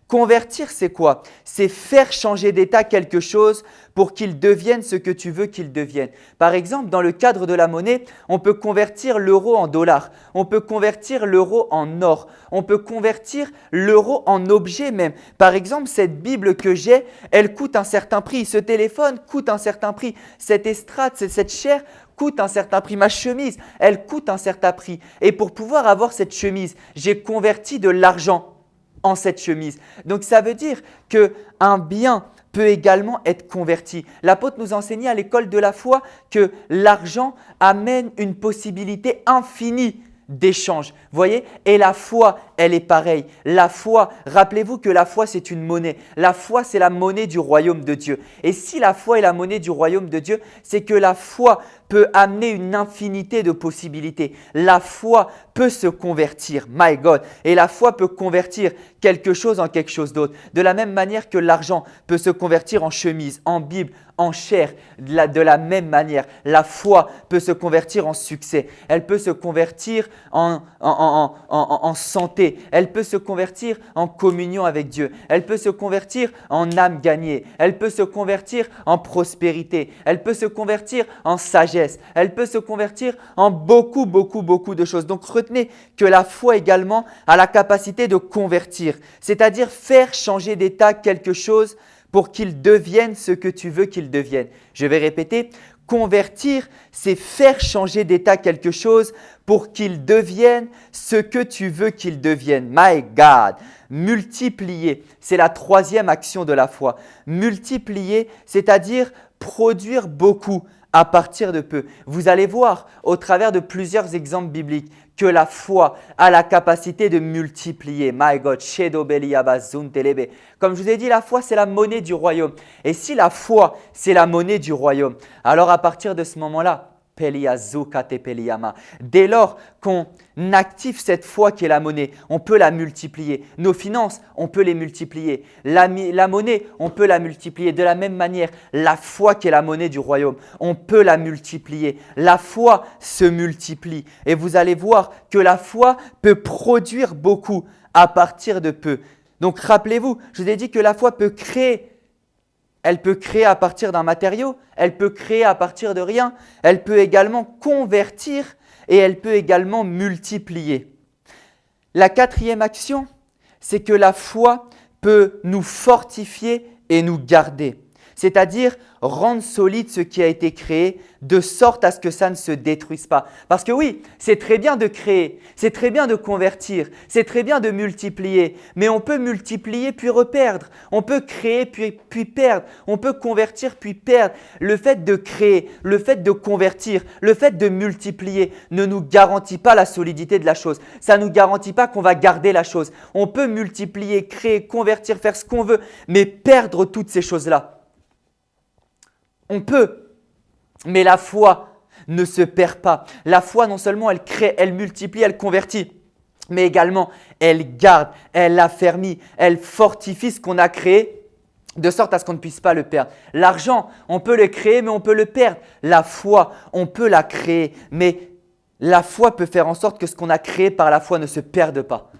Convertir, c'est quoi? C'est faire changer d'état quelque chose pour qu'il devienne ce que tu veux qu'il devienne. Par exemple, dans le cadre de la monnaie, on peut convertir l'euro en dollars, on peut convertir l'euro en or, on peut convertir l'euro en objet même. Par exemple, cette Bible que j'ai, elle coûte un certain prix, ce téléphone coûte un certain prix, cette estrade, cette chaire coûte un certain prix, ma chemise, elle coûte un certain prix. Et pour pouvoir avoir cette chemise, j'ai converti de l'argent en cette chemise. Donc ça veut dire qu'un bien peut également être converti. L'apôtre nous enseignait à l'école de la foi que l'argent amène une possibilité infinie d'échange. Vous voyez? Et la foi, elle est pareille. La foi, rappelez-vous que la foi, c'est une monnaie. La foi, c'est la monnaie du royaume de Dieu. Et si la foi est la monnaie du royaume de Dieu, c'est que la foi peut amener une infinité de possibilités. La foi peut se convertir, my God. Et la foi peut convertir quelque chose en quelque chose d'autre. De la même manière que l'argent peut se convertir en chemise, en Bible, en chair. De la même manière, la foi peut se convertir en succès. Elle peut se convertir en santé. Elle peut se convertir en communion avec Dieu. Elle peut se convertir en âme gagnée. Elle peut se convertir en prospérité. Elle peut se convertir en sagesse. Elle peut se convertir en beaucoup de choses. Donc retenez que la foi également a la capacité de convertir, c'est-à-dire faire changer d'état quelque chose pour qu'il devienne ce que tu veux qu'il devienne. Je vais répéter, convertir, c'est faire changer d'état quelque chose pour qu'il devienne ce que tu veux qu'il devienne. My God! Multiplier, c'est la troisième action de la foi. Multiplier, c'est-à-dire produire beaucoup à partir de peu. Vous allez voir au travers de plusieurs exemples bibliques que la foi a la capacité de multiplier. My God, comme je vous ai dit, la foi, c'est la monnaie du royaume. Et si la foi, c'est la monnaie du royaume, alors à partir de ce moment-là, dès lors qu'on active cette foi qui est la monnaie, on peut la multiplier. Nos finances, on peut les multiplier. La monnaie, on peut la multiplier. De la même manière, la foi qui est la monnaie du royaume, on peut la multiplier. La foi se multiplie. Et vous allez voir que la foi peut produire beaucoup à partir de peu. Donc rappelez-vous, je vous ai dit que la foi peut créer. Elle peut créer à partir d'un matériau, elle peut créer à partir de rien, elle peut également convertir et elle peut également multiplier. La quatrième action, c'est que la foi peut nous fortifier et nous garder, c'est-à-dire rendre solide ce qui a été créé de sorte à ce que ça ne se détruise pas. Parce que oui, c'est très bien de créer, c'est très bien de convertir, c'est très bien de multiplier, mais on peut multiplier puis reperdre, on peut créer puis perdre, on peut convertir puis perdre. Le fait de créer, le fait de convertir, le fait de multiplier ne nous garantit pas la solidité de la chose. Ça ne nous garantit pas qu'on va garder la chose. On peut multiplier, créer, convertir, faire ce qu'on veut, mais perdre toutes ces choses-là. On peut, mais la foi ne se perd pas. La foi, non seulement elle crée, elle multiplie, elle convertit, mais également elle garde, elle affermit, elle fortifie ce qu'on a créé de sorte à ce qu'on ne puisse pas le perdre. L'argent, on peut le créer, mais on peut le perdre. La foi, on peut la créer, mais la foi peut faire en sorte que ce qu'on a créé par la foi ne se perde pas.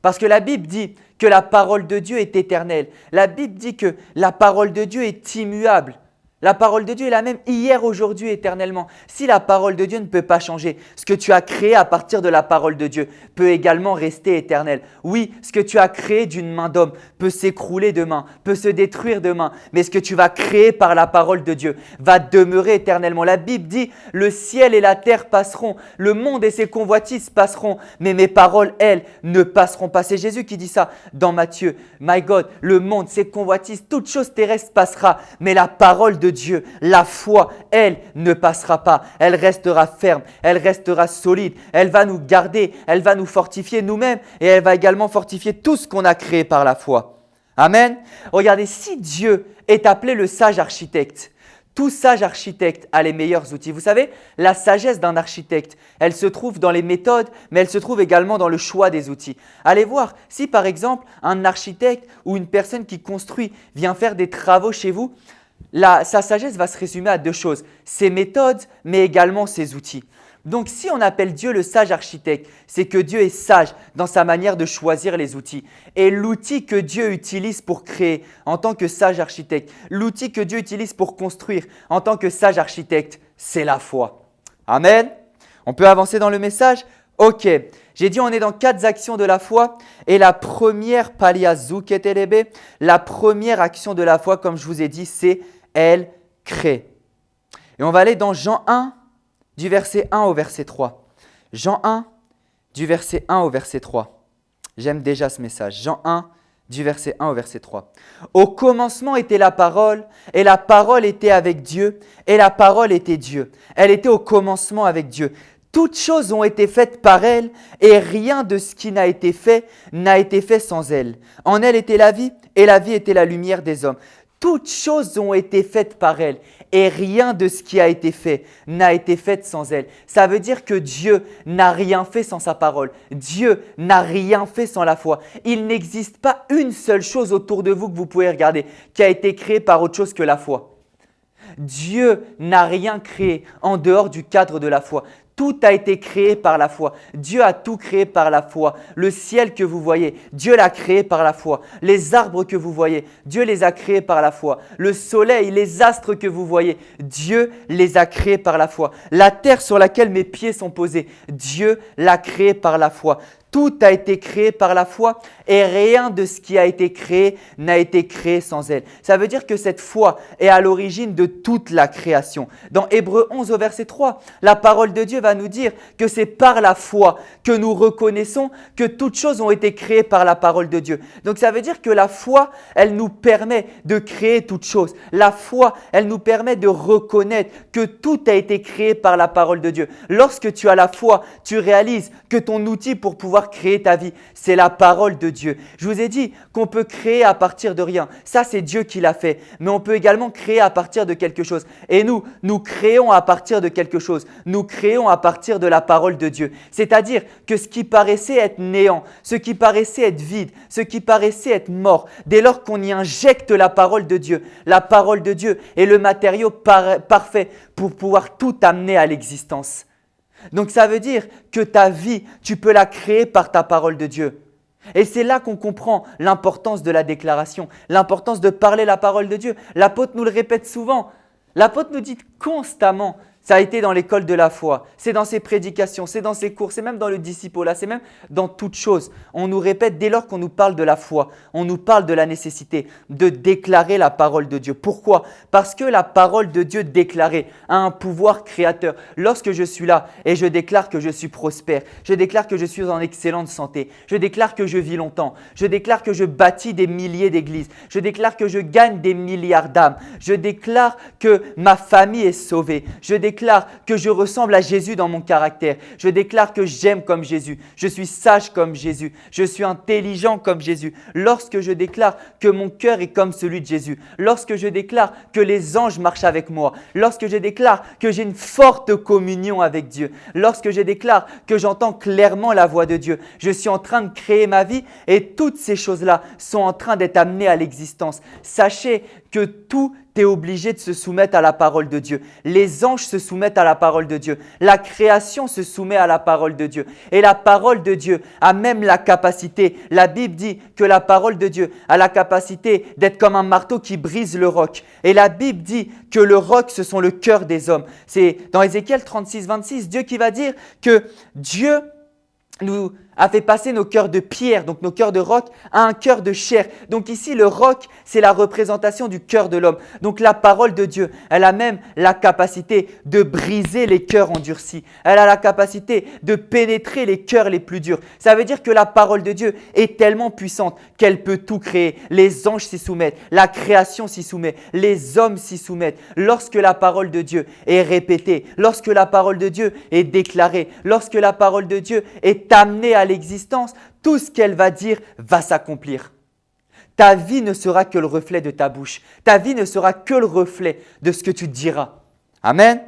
Parce que la Bible dit que la parole de Dieu est éternelle. La Bible dit que la parole de Dieu est immuable. La parole de Dieu est la même hier, aujourd'hui, éternellement. Si la parole de Dieu ne peut pas changer, ce que tu as créé à partir de la parole de Dieu peut également rester éternel. Oui, ce que tu as créé d'une main d'homme peut s'écrouler demain, peut se détruire demain. Mais ce que tu vas créer par la parole de Dieu va demeurer éternellement. La Bible dit, le ciel et la terre passeront, le monde et ses convoitises passeront, mais mes paroles, elles, ne passeront pas. C'est Jésus qui dit ça dans Matthieu. My God, le monde, ses convoitises, toute chose terrestre passera, mais la parole de Dieu, la foi, elle ne passera pas. Elle restera ferme, elle restera solide. Elle va nous garder, elle va nous fortifier nous-mêmes et elle va également fortifier tout ce qu'on a créé par la foi. Amen. Regardez, si Dieu est appelé le sage architecte, Tout sage architecte a les meilleurs outils. Vous savez, la sagesse d'un architecte, elle se trouve dans les méthodes, mais elle se trouve également dans le choix des outils. Allez voir, si par exemple un architecte ou une personne qui construit vient faire des travaux chez vous, sa sagesse va se résumer à deux choses, ses méthodes, mais également ses outils. Donc si on appelle Dieu le sage architecte, c'est que Dieu est sage dans sa manière de choisir les outils. Et l'outil que Dieu utilise pour créer en tant que sage architecte, l'outil que Dieu utilise pour construire en tant que sage architecte, c'est la foi. Amen. On peut avancer dans le message? Ok. J'ai dit on est dans 4 actions de la foi et la première, la première action de la foi, comme je vous ai dit, c'est elle crée. Et on va aller dans Jean 1, du verset 1 au verset 3. Jean 1, du verset 1 au verset 3. J'aime déjà ce message. Jean 1, du verset 1 au verset 3. Au commencement était la parole, et la parole était avec Dieu, et la parole était Dieu. Elle était au commencement avec Dieu. Toutes choses ont été faites par elle, et rien de ce qui n'a été fait sans elle. En elle était la vie, et la vie était la lumière des hommes. Toutes choses ont été faites par elle et rien de ce qui a été fait n'a été fait sans elle. Ça veut dire que Dieu n'a rien fait sans sa parole. Dieu n'a rien fait sans la foi. Il n'existe pas une seule chose autour de vous que vous pouvez regarder qui a été créée par autre chose que la foi. Dieu n'a rien créé en dehors du cadre de la foi. Tout a été créé par la foi. Dieu a tout créé par la foi. Le ciel que vous voyez, Dieu l'a créé par la foi. Les arbres que vous voyez, Dieu les a créés par la foi. Le soleil, les astres que vous voyez, Dieu les a créés par la foi. La terre sur laquelle mes pieds sont posés, Dieu l'a créée par la foi. Tout a été créé par la foi et rien de ce qui a été créé n'a été créé sans elle. Ça veut dire que cette foi est à l'origine de toute la création. Dans Hébreux 11 au verset 3, la parole de Dieu va nous dire que c'est par la foi que nous reconnaissons que toutes choses ont été créées par la parole de Dieu. Donc ça veut dire que la foi, elle nous permet de créer toutes choses. La foi, elle nous permet de reconnaître que tout a été créé par la parole de Dieu. Lorsque tu as la foi, tu réalises que ton outil pour pouvoir créer ta vie, c'est la parole de Dieu. Je vous ai dit qu'on peut créer à partir de rien. Ça, c'est Dieu qui l'a fait. Mais on peut également créer à partir de quelque chose. Et nous créons à partir de quelque chose. Nous créons à partir de la parole de Dieu. C'est-à-dire que ce qui paraissait être néant, ce qui paraissait être vide, ce qui paraissait être mort, dès lors qu'on y injecte la parole de Dieu est le matériau parfait pour pouvoir tout amener à l'existence. Donc ça veut dire que ta vie, tu peux la créer par ta parole de Dieu. Et c'est là qu'on comprend l'importance de la déclaration, l'importance de parler la parole de Dieu. L'apôtre nous le répète souvent. L'apôtre nous dit constamment, ça a été dans l'école de la foi, c'est dans ses prédications, c'est dans ses cours, c'est même dans le discipolat, c'est même dans toutes choses. On nous répète dès lors qu'on nous parle de la foi, on nous parle de la nécessité de déclarer la parole de Dieu. Pourquoi? Parce que la parole de Dieu déclarée a un pouvoir créateur. Lorsque je suis là et je déclare que je suis prospère, je déclare que je suis en excellente santé, je déclare que je vis longtemps, je déclare que je bâtis des milliers d'églises, je déclare que je gagne des milliards d'âmes, je déclare que ma famille est sauvée, je déclare que je ressemble à Jésus dans mon caractère. Je déclare que j'aime comme Jésus. Je suis sage comme Jésus. Je suis intelligent comme Jésus. Lorsque je déclare que mon cœur est comme celui de Jésus. Lorsque je déclare que les anges marchent avec moi. Lorsque je déclare que j'ai une forte communion avec Dieu. Lorsque je déclare que j'entends clairement la voix de Dieu. Je suis en train de créer ma vie et toutes ces choses-là sont en train d'être amenées à l'existence. Sachez que tout est obligé de se soumettre à la parole de Dieu. Les anges se soumettent à la parole de Dieu. La création se soumet à la parole de Dieu. Et la parole de Dieu a même la capacité, la Bible dit que la parole de Dieu a la capacité d'être comme un marteau qui brise le roc. Et la Bible dit que le roc, ce sont le cœur des hommes. C'est dans Ézéchiel 36, 26, Dieu qui va dire que Dieu nous a fait passer nos cœurs de pierre, donc nos cœurs de roc, à un cœur de chair. Donc ici, le roc, c'est la représentation du cœur de l'homme. Donc la parole de Dieu, elle a même la capacité de briser les cœurs endurcis. Elle a la capacité de pénétrer les cœurs les plus durs. Ça veut dire que la parole de Dieu est tellement puissante qu'elle peut tout créer. Les anges s'y soumettent, la création s'y soumet, les hommes s'y soumettent. Lorsque la parole de Dieu est répétée, lorsque la parole de Dieu est déclarée, lorsque la parole de Dieu est amenée à l'existence, tout ce qu'elle va dire va s'accomplir. ta vie ne sera que le reflet de ta bouche. Ta vie ne sera que le reflet de ce que tu diras. Amen.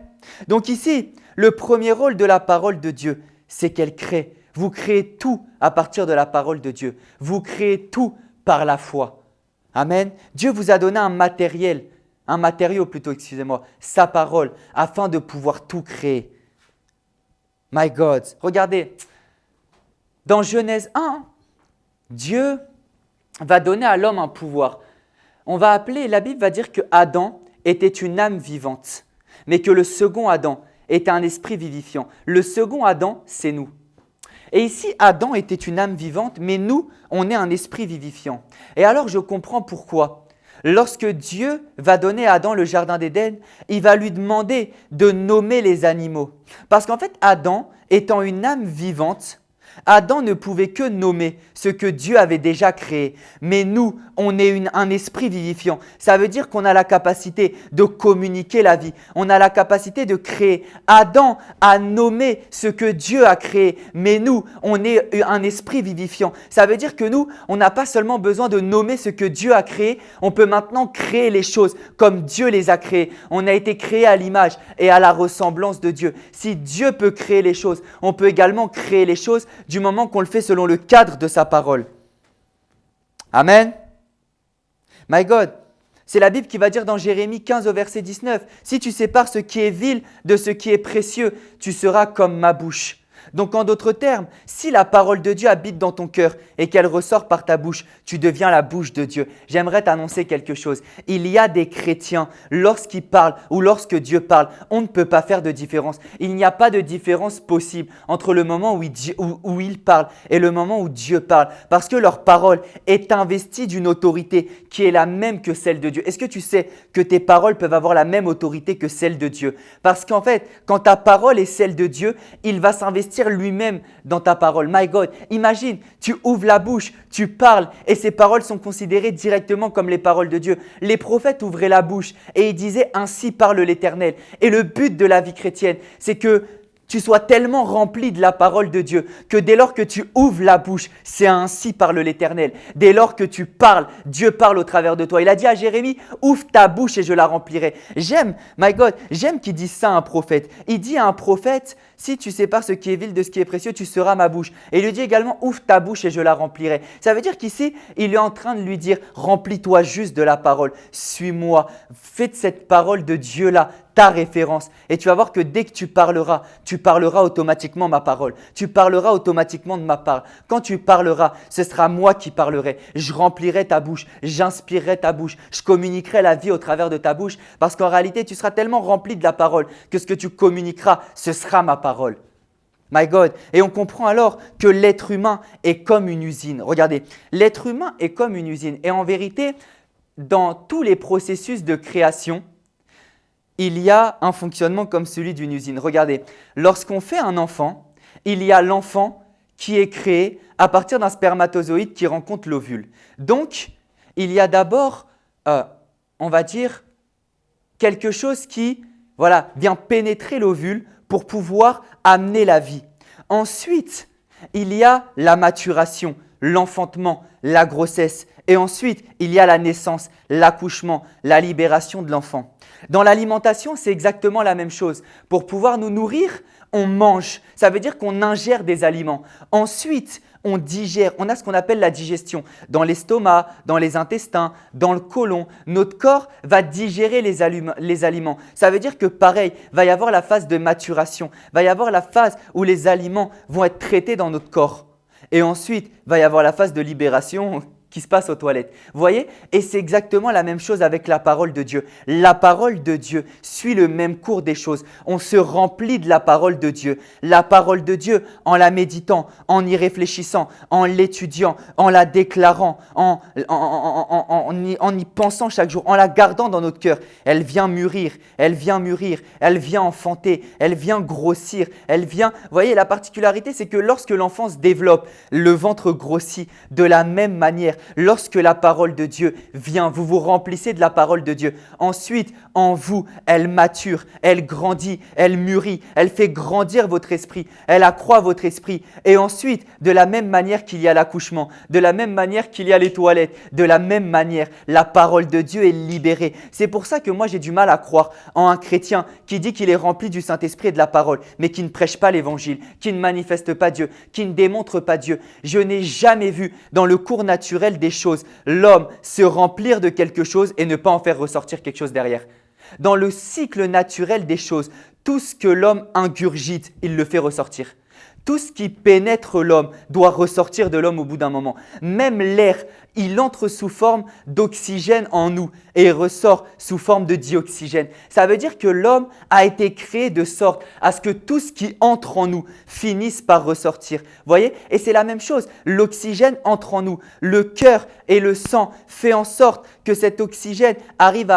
Donc ici, le premier rôle de la parole de Dieu, c'est qu'elle crée. Vous créez tout à partir de la parole de Dieu. Vous créez tout par la foi. Amen. Dieu vous a donné un matériau plutôt, excusez-moi, sa parole, afin de pouvoir tout créer. My God, regardez, dans Genèse 1, Dieu va donner à l'homme un pouvoir. La Bible va dire que Adam était une âme vivante, mais que le second Adam était un esprit vivifiant. Le second Adam, c'est nous. Et ici, Adam était une âme vivante, mais nous, on est un esprit vivifiant. Et alors, je comprends pourquoi. Lorsque Dieu va donner à Adam le jardin d'Éden, il va lui demander de nommer les animaux. Parce qu'en fait, Adam, étant une âme vivante, Adam ne pouvait que nommer ce que Dieu avait déjà créé. Mais nous, on est un esprit vivifiant. Ça veut dire qu'on a la capacité de communiquer la vie. On a la capacité de créer. Adam a nommé ce que Dieu a créé. Mais nous, on est un esprit vivifiant. Ça veut dire que nous, on n'a pas seulement besoin de nommer ce que Dieu a créé. On peut maintenant créer les choses comme Dieu les a créées. On a été créé à l'image et à la ressemblance de Dieu. Si Dieu peut créer les choses, on peut également créer les choses du moment qu'on le fait selon le cadre de sa parole. Amen. My God, c'est la Bible qui va dire dans Jérémie 15 au verset 19, « Si tu sépares ce qui est vil de ce qui est précieux, tu seras comme ma bouche. » Donc en d'autres termes, si la parole de Dieu habite dans ton cœur et qu'elle ressort par ta bouche, tu deviens la bouche de Dieu. J'aimerais t'annoncer quelque chose. Il y a des chrétiens, lorsqu'ils parlent ou lorsque Dieu parle, on ne peut pas faire de différence. Il n'y a pas de différence possible entre le moment où ils parlent et le moment où Dieu parle. Parce que leur parole est investie d'une autorité qui est la même que celle de Dieu. Est-ce que tu sais que tes paroles peuvent avoir la même autorité que celle de Dieu? Parce qu'en fait, quand ta parole est celle de Dieu, il va s'investir lui-même dans ta parole. My God, imagine, tu ouvres la bouche, tu parles et ces paroles sont considérées directement comme les paroles de Dieu. Les prophètes ouvraient la bouche et ils disaient « Ainsi parle l'Éternel ». Et le but de la vie chrétienne, c'est que tu sois tellement rempli de la parole de Dieu que dès lors que tu ouvres la bouche, c'est ainsi parle l'Éternel. Dès lors que tu parles, Dieu parle au travers de toi. Il a dit à Jérémie, ouvre ta bouche et je la remplirai. J'aime qu'il dise ça à un prophète. Il dit à un prophète, si tu sépares ce qui est vil de ce qui est précieux, tu seras ma bouche. Et il lui dit également, ouvre ta bouche et je la remplirai. Ça veut dire qu'ici, il est en train de lui dire, remplis-toi juste de la parole. Suis-moi. Fais de cette parole de Dieu-là ta référence. Et tu vas voir que dès que tu parleras automatiquement ma parole. Tu parleras automatiquement de ma part. Quand tu parleras, ce sera moi qui parlerai. Je remplirai ta bouche, j'inspirerai ta bouche, je communiquerai la vie au travers de ta bouche parce qu'en réalité, tu seras tellement rempli de la parole que ce que tu communiqueras, ce sera ma parole. My God. Et on comprend alors que l'être humain est comme une usine. Regardez, l'être humain est comme une usine. Et en vérité, dans tous les processus de création, il y a un fonctionnement comme celui d'une usine. Regardez, lorsqu'on fait un enfant, il y a l'enfant qui est créé à partir d'un spermatozoïde qui rencontre l'ovule. Donc, il y a d'abord, on va dire, quelque chose qui vient pénétrer l'ovule pour pouvoir amener la vie. Ensuite, il y a la maturation, l'enfantement, la grossesse. Et ensuite, il y a la naissance, l'accouchement, la libération de l'enfant. Dans l'alimentation, c'est exactement la même chose. Pour pouvoir nous nourrir, on mange. Ça veut dire qu'on ingère des aliments. Ensuite, on digère. On a ce qu'on appelle la digestion. Dans l'estomac, dans les intestins, dans le côlon, notre corps va digérer les aliments. Ça veut dire que pareil, va y avoir la phase de maturation. Va y avoir la phase où les aliments vont être traités dans notre corps. Et ensuite, va y avoir la phase de libération qui se passe aux toilettes. Vous voyez? Et c'est exactement la même chose avec la parole de Dieu. La parole de Dieu suit le même cours des choses. On se remplit de la parole de Dieu. La parole de Dieu, en la méditant, en y réfléchissant, en l'étudiant, en la déclarant, en y pensant chaque jour, en la gardant dans notre cœur, elle vient mûrir, elle vient enfanter, elle vient grossir, Vous voyez, la particularité, c'est que lorsque l'enfant se développe, le ventre grossit de la même manière. lorsque la parole de Dieu vient, vous vous remplissez de la parole de Dieu. Ensuite, en vous, elle mature, elle grandit, elle mûrit, elle fait grandir votre esprit, elle accroît votre esprit. Et ensuite, de la même manière qu'il y a l'accouchement, de la même manière qu'il y a les toilettes, de la même manière, la parole de Dieu est libérée. C'est pour ça que moi, j'ai du mal à croire en un chrétien qui dit qu'il est rempli du Saint-Esprit et de la parole, mais qui ne prêche pas l'évangile, qui ne manifeste pas Dieu, qui ne démontre pas Dieu. Je n'ai jamais vu dans le cours naturel des choses l'homme se remplir de quelque chose et ne pas en faire ressortir quelque chose derrière. Dans le cycle naturel des choses, tout ce que l'homme ingurgite, il le fait ressortir. Tout ce qui pénètre l'homme doit ressortir de l'homme au bout d'un moment. Même l'air, il entre sous forme d'oxygène en nous et ressort sous forme de dioxygène. Ça veut dire que l'homme a été créé de sorte à ce que tout ce qui entre en nous finisse par ressortir. Vous voyez? Et c'est la même chose. L'oxygène entre en nous. Le cœur et le sang fait en sorte que cet oxygène arrive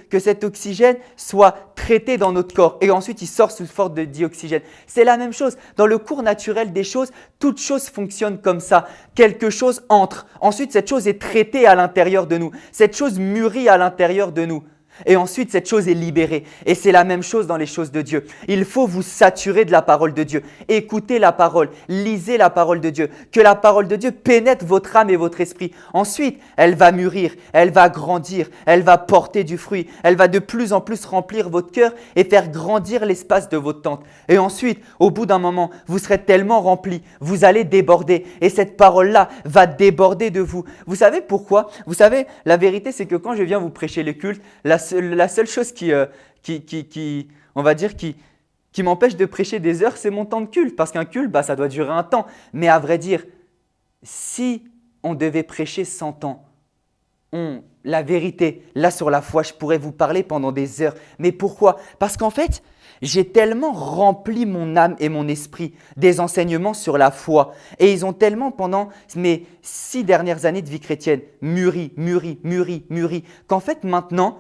que cet oxygène soit traité dans notre corps et ensuite il sort sous forme de dioxygène. C'est la même chose. Dans le cours naturel des choses, toute chose fonctionne comme ça. Quelque chose entre. Ensuite, cette chose est traitée à l'intérieur de nous. Cette chose mûrit à l'intérieur de nous. Et ensuite, cette chose est libérée. Et c'est la même chose dans les choses de Dieu. Il faut vous saturer de la parole de Dieu. Écoutez la parole. Lisez la parole de Dieu. Que la parole de Dieu pénètre votre âme et votre esprit. Ensuite, elle va mûrir. Elle va grandir. Elle va porter du fruit. Elle va de plus en plus remplir votre cœur et faire grandir l'espace de votre tente. Et ensuite, au bout d'un moment, vous serez tellement rempli. Vous allez déborder. Et cette parole-là va déborder de vous. Vous savez pourquoi? Vous savez, la vérité, c'est que quand je viens vous prêcher le culte, la seule chose qui m'empêche de prêcher des heures, c'est mon temps de culte. Parce qu'un culte, ça doit durer un temps. Mais à vrai dire, si on devait prêcher 100 ans, la vérité, là sur la foi, je pourrais vous parler pendant des heures. Mais pourquoi? Parce qu'en fait, j'ai tellement rempli mon âme et mon esprit des enseignements sur la foi. Et ils ont tellement, pendant mes 6 dernières années de vie chrétienne, mûri, qu'en fait maintenant,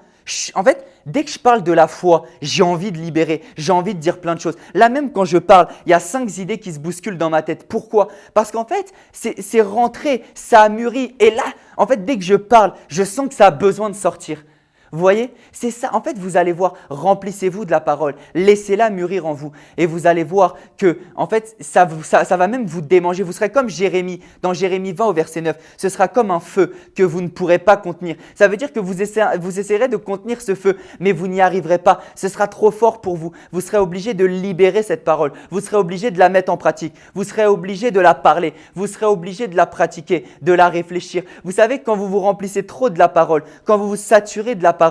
dès que je parle de la foi, j'ai envie de libérer, j'ai envie de dire plein de choses. Là même quand je parle, il y a 5 idées qui se bousculent dans ma tête. Pourquoi? Parce qu'en fait, c'est rentré, ça a mûri. Et là, en fait, dès que je parle, je sens que ça a besoin de sortir. Vous voyez? C'est ça. En fait, vous allez voir, remplissez-vous de la parole, laissez-la mûrir en vous et vous allez voir que, en fait, ça va même vous démanger. Vous serez comme Jérémie, dans Jérémie 20 au verset 9. Ce sera comme un feu que vous ne pourrez pas contenir. Ça veut dire que vous essayerez de contenir ce feu, mais vous n'y arriverez pas. Ce sera trop fort pour vous. Vous serez obligé de libérer cette parole. Vous serez obligé de la mettre en pratique. Vous serez obligé de la parler. Vous serez obligé de la pratiquer, de la réfléchir. Vous savez, quand vous vous remplissez trop de la parole, quand vous vous saturez de la parole,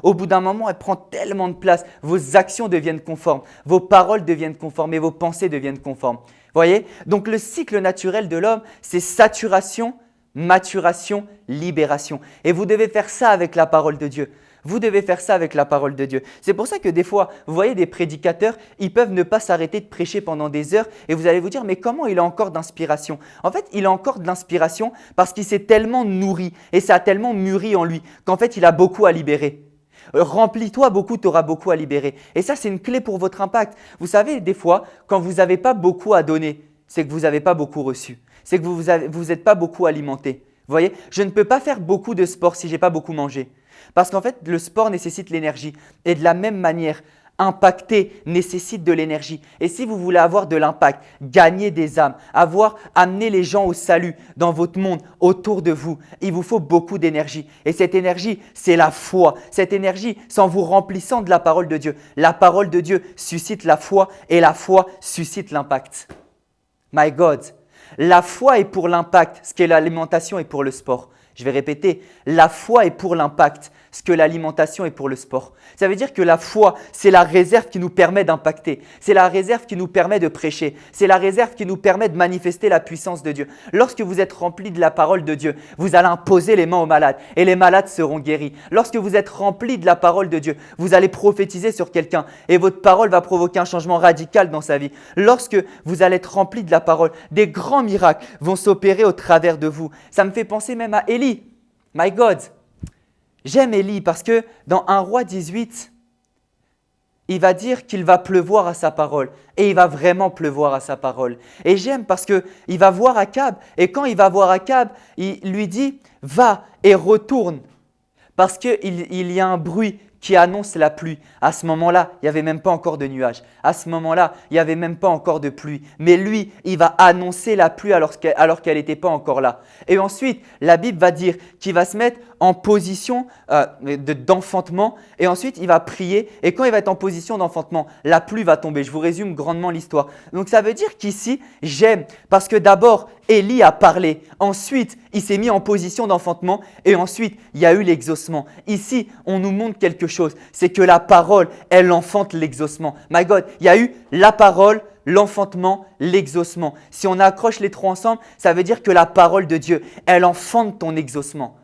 au bout d'un moment, elle prend tellement de place. Vos actions deviennent conformes, vos paroles deviennent conformes et vos pensées deviennent conformes. Voyez? Donc le cycle naturel de l'homme, c'est saturation, maturation, libération. Et vous devez faire ça avec la parole de Dieu. Vous devez faire ça avec la parole de Dieu. C'est pour ça que des fois, vous voyez des prédicateurs, ils peuvent ne pas s'arrêter de prêcher pendant des heures et vous allez vous dire, mais comment il a encore d'inspiration? En fait, il a encore de l'inspiration parce qu'il s'est tellement nourri et ça a tellement mûri en lui qu'en fait, il a beaucoup à libérer. Remplis-toi beaucoup, tu auras beaucoup à libérer. Et ça, c'est une clé pour votre impact. Vous savez, des fois, quand vous n'avez pas beaucoup à donner, c'est que vous n'avez pas beaucoup reçu. C'est que vous n'êtes pas beaucoup alimenté. Vous voyez, je ne peux pas faire beaucoup de sport si je n'ai pas beaucoup mangé. Parce qu'en fait, le sport nécessite l'énergie. Et de la même manière, impacter nécessite de l'énergie. Et si vous voulez avoir de l'impact, gagner des âmes, amener les gens au salut dans votre monde, autour de vous, il vous faut beaucoup d'énergie. Et cette énergie, c'est la foi. Cette énergie, c'est en vous remplissant de la parole de Dieu. La parole de Dieu suscite la foi et la foi suscite l'impact. My God, la foi est pour l'impact, ce que l'alimentation est pour le sport. Je vais répéter, la foi est pour l'impact, ce que l'alimentation est pour le sport. Ça veut dire que la foi, c'est la réserve qui nous permet d'impacter. C'est la réserve qui nous permet de prêcher. C'est la réserve qui nous permet de manifester la puissance de Dieu. Lorsque vous êtes rempli de la parole de Dieu, vous allez imposer les mains aux malades et les malades seront guéris. Lorsque vous êtes rempli de la parole de Dieu, vous allez prophétiser sur quelqu'un et votre parole va provoquer un changement radical dans sa vie. Lorsque vous allez être rempli de la parole, des grands miracles vont s'opérer au travers de vous. Ça me fait penser même à Élie. My God, j'aime Élie parce que dans 1 Roi 18, il va dire qu'il va pleuvoir à sa parole. Et il va vraiment pleuvoir à sa parole. Et j'aime parce qu'il va voir Akab. Et quand il va voir Akab, il lui dit « Va et retourne ». Parce qu'il y a un bruit qui annonce la pluie. À ce moment-là, il n'y avait même pas encore de nuages. À ce moment-là, il n'y avait même pas encore de pluie. Mais lui, il va annoncer la pluie alors qu'elle n'était pas encore là. Et ensuite, la Bible va dire qu'il va se mettre en position d'enfantement. Et ensuite, il va prier. Et quand il va être en position d'enfantement, la pluie va tomber. Je vous résume grandement l'histoire. Donc, ça veut dire qu'ici, j'aime. Parce que d'abord, Élie a parlé. Ensuite, il s'est mis en position d'enfantement. Et ensuite, il y a eu l'exaucement. Ici, on nous montre quelque chose. C'est que la parole, elle enfante l'exaucement. My God, il y a eu la parole, l'enfantement, l'exaucement. Si on accroche les trois ensemble, ça veut dire que la parole de Dieu, elle enfante ton exaucement.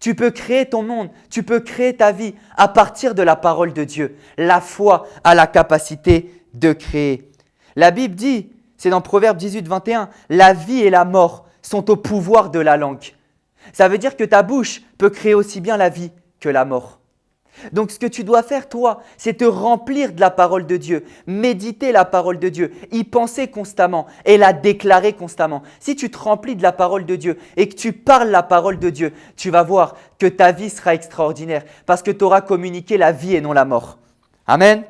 Tu peux créer ton monde, tu peux créer ta vie à partir de la parole de Dieu. La foi a la capacité de créer. La Bible dit, c'est dans Proverbe 18, 21, la vie et la mort sont au pouvoir de la langue. Ça veut dire que ta bouche peut créer aussi bien la vie que la mort. Donc ce que tu dois faire toi, c'est te remplir de la parole de Dieu, méditer la parole de Dieu, y penser constamment et la déclarer constamment. Si tu te remplis de la parole de Dieu et que tu parles la parole de Dieu, tu vas voir que ta vie sera extraordinaire parce que tu auras communiqué la vie et non la mort. Amen.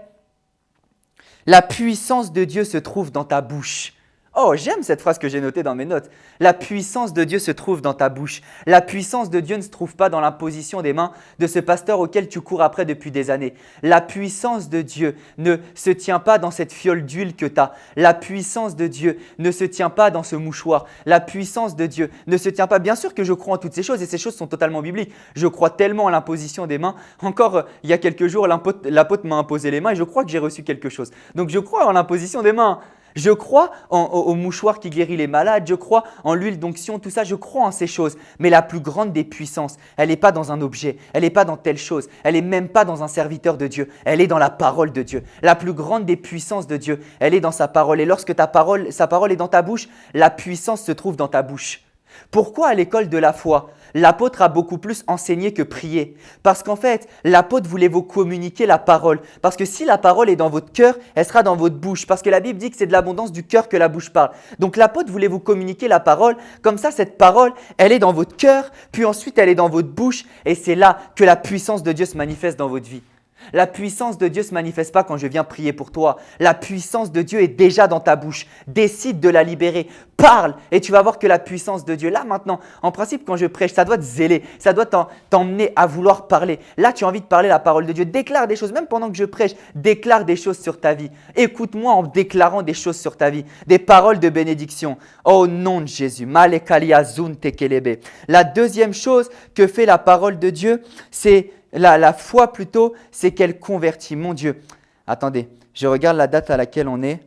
La puissance de Dieu se trouve dans ta bouche. Oh, j'aime cette phrase que j'ai notée dans mes notes. La puissance de Dieu se trouve dans ta bouche. La puissance de Dieu ne se trouve pas dans l'imposition des mains de ce pasteur auquel tu cours après depuis des années. La puissance de Dieu ne se tient pas dans cette fiole d'huile que tu as. La puissance de Dieu ne se tient pas dans ce mouchoir. La puissance de Dieu ne se tient pas. Bien sûr que je crois en toutes ces choses et ces choses sont totalement bibliques. Je crois tellement à l'imposition des mains. Encore il y a quelques jours, l'apôtre m'a imposé les mains et je crois que j'ai reçu quelque chose. Donc je crois en l'imposition des mains. Je crois au mouchoir qui guérit les malades, je crois en l'huile d'onction, tout ça, je crois en ces choses. Mais la plus grande des puissances, elle n'est pas dans un objet, elle n'est pas dans telle chose, elle n'est même pas dans un serviteur de Dieu, elle est dans la parole de Dieu. La plus grande des puissances de Dieu, elle est dans sa parole. Et lorsque sa parole est dans ta bouche, la puissance se trouve dans ta bouche. Pourquoi à l'école de la foi, l'apôtre a beaucoup plus enseigné que prié? Parce qu'en fait, l'apôtre voulait vous communiquer la parole. Parce que si la parole est dans votre cœur, elle sera dans votre bouche. Parce que la Bible dit que c'est de l'abondance du cœur que la bouche parle. Donc l'apôtre voulait vous communiquer la parole. Comme ça, cette parole, elle est dans votre cœur, puis ensuite elle est dans votre bouche. Et c'est là que la puissance de Dieu se manifeste dans votre vie. La puissance de Dieu ne se manifeste pas quand je viens prier pour toi. La puissance de Dieu est déjà dans ta bouche. Décide de la libérer. Parle et tu vas voir que la puissance de Dieu, là maintenant, en principe quand je prêche, ça doit te zéler. Ça doit t'emmener à vouloir parler. Là, tu as envie de parler la parole de Dieu. Déclare des choses, même pendant que je prêche. Déclare des choses sur ta vie. Écoute-moi en déclarant des choses sur ta vie. Des paroles de bénédiction. Au nom de Jésus. La deuxième chose que fait la parole de Dieu, c'est la foi plutôt, c'est qu'elle convertit. Mon Dieu. Attendez, je regarde la date à laquelle on est.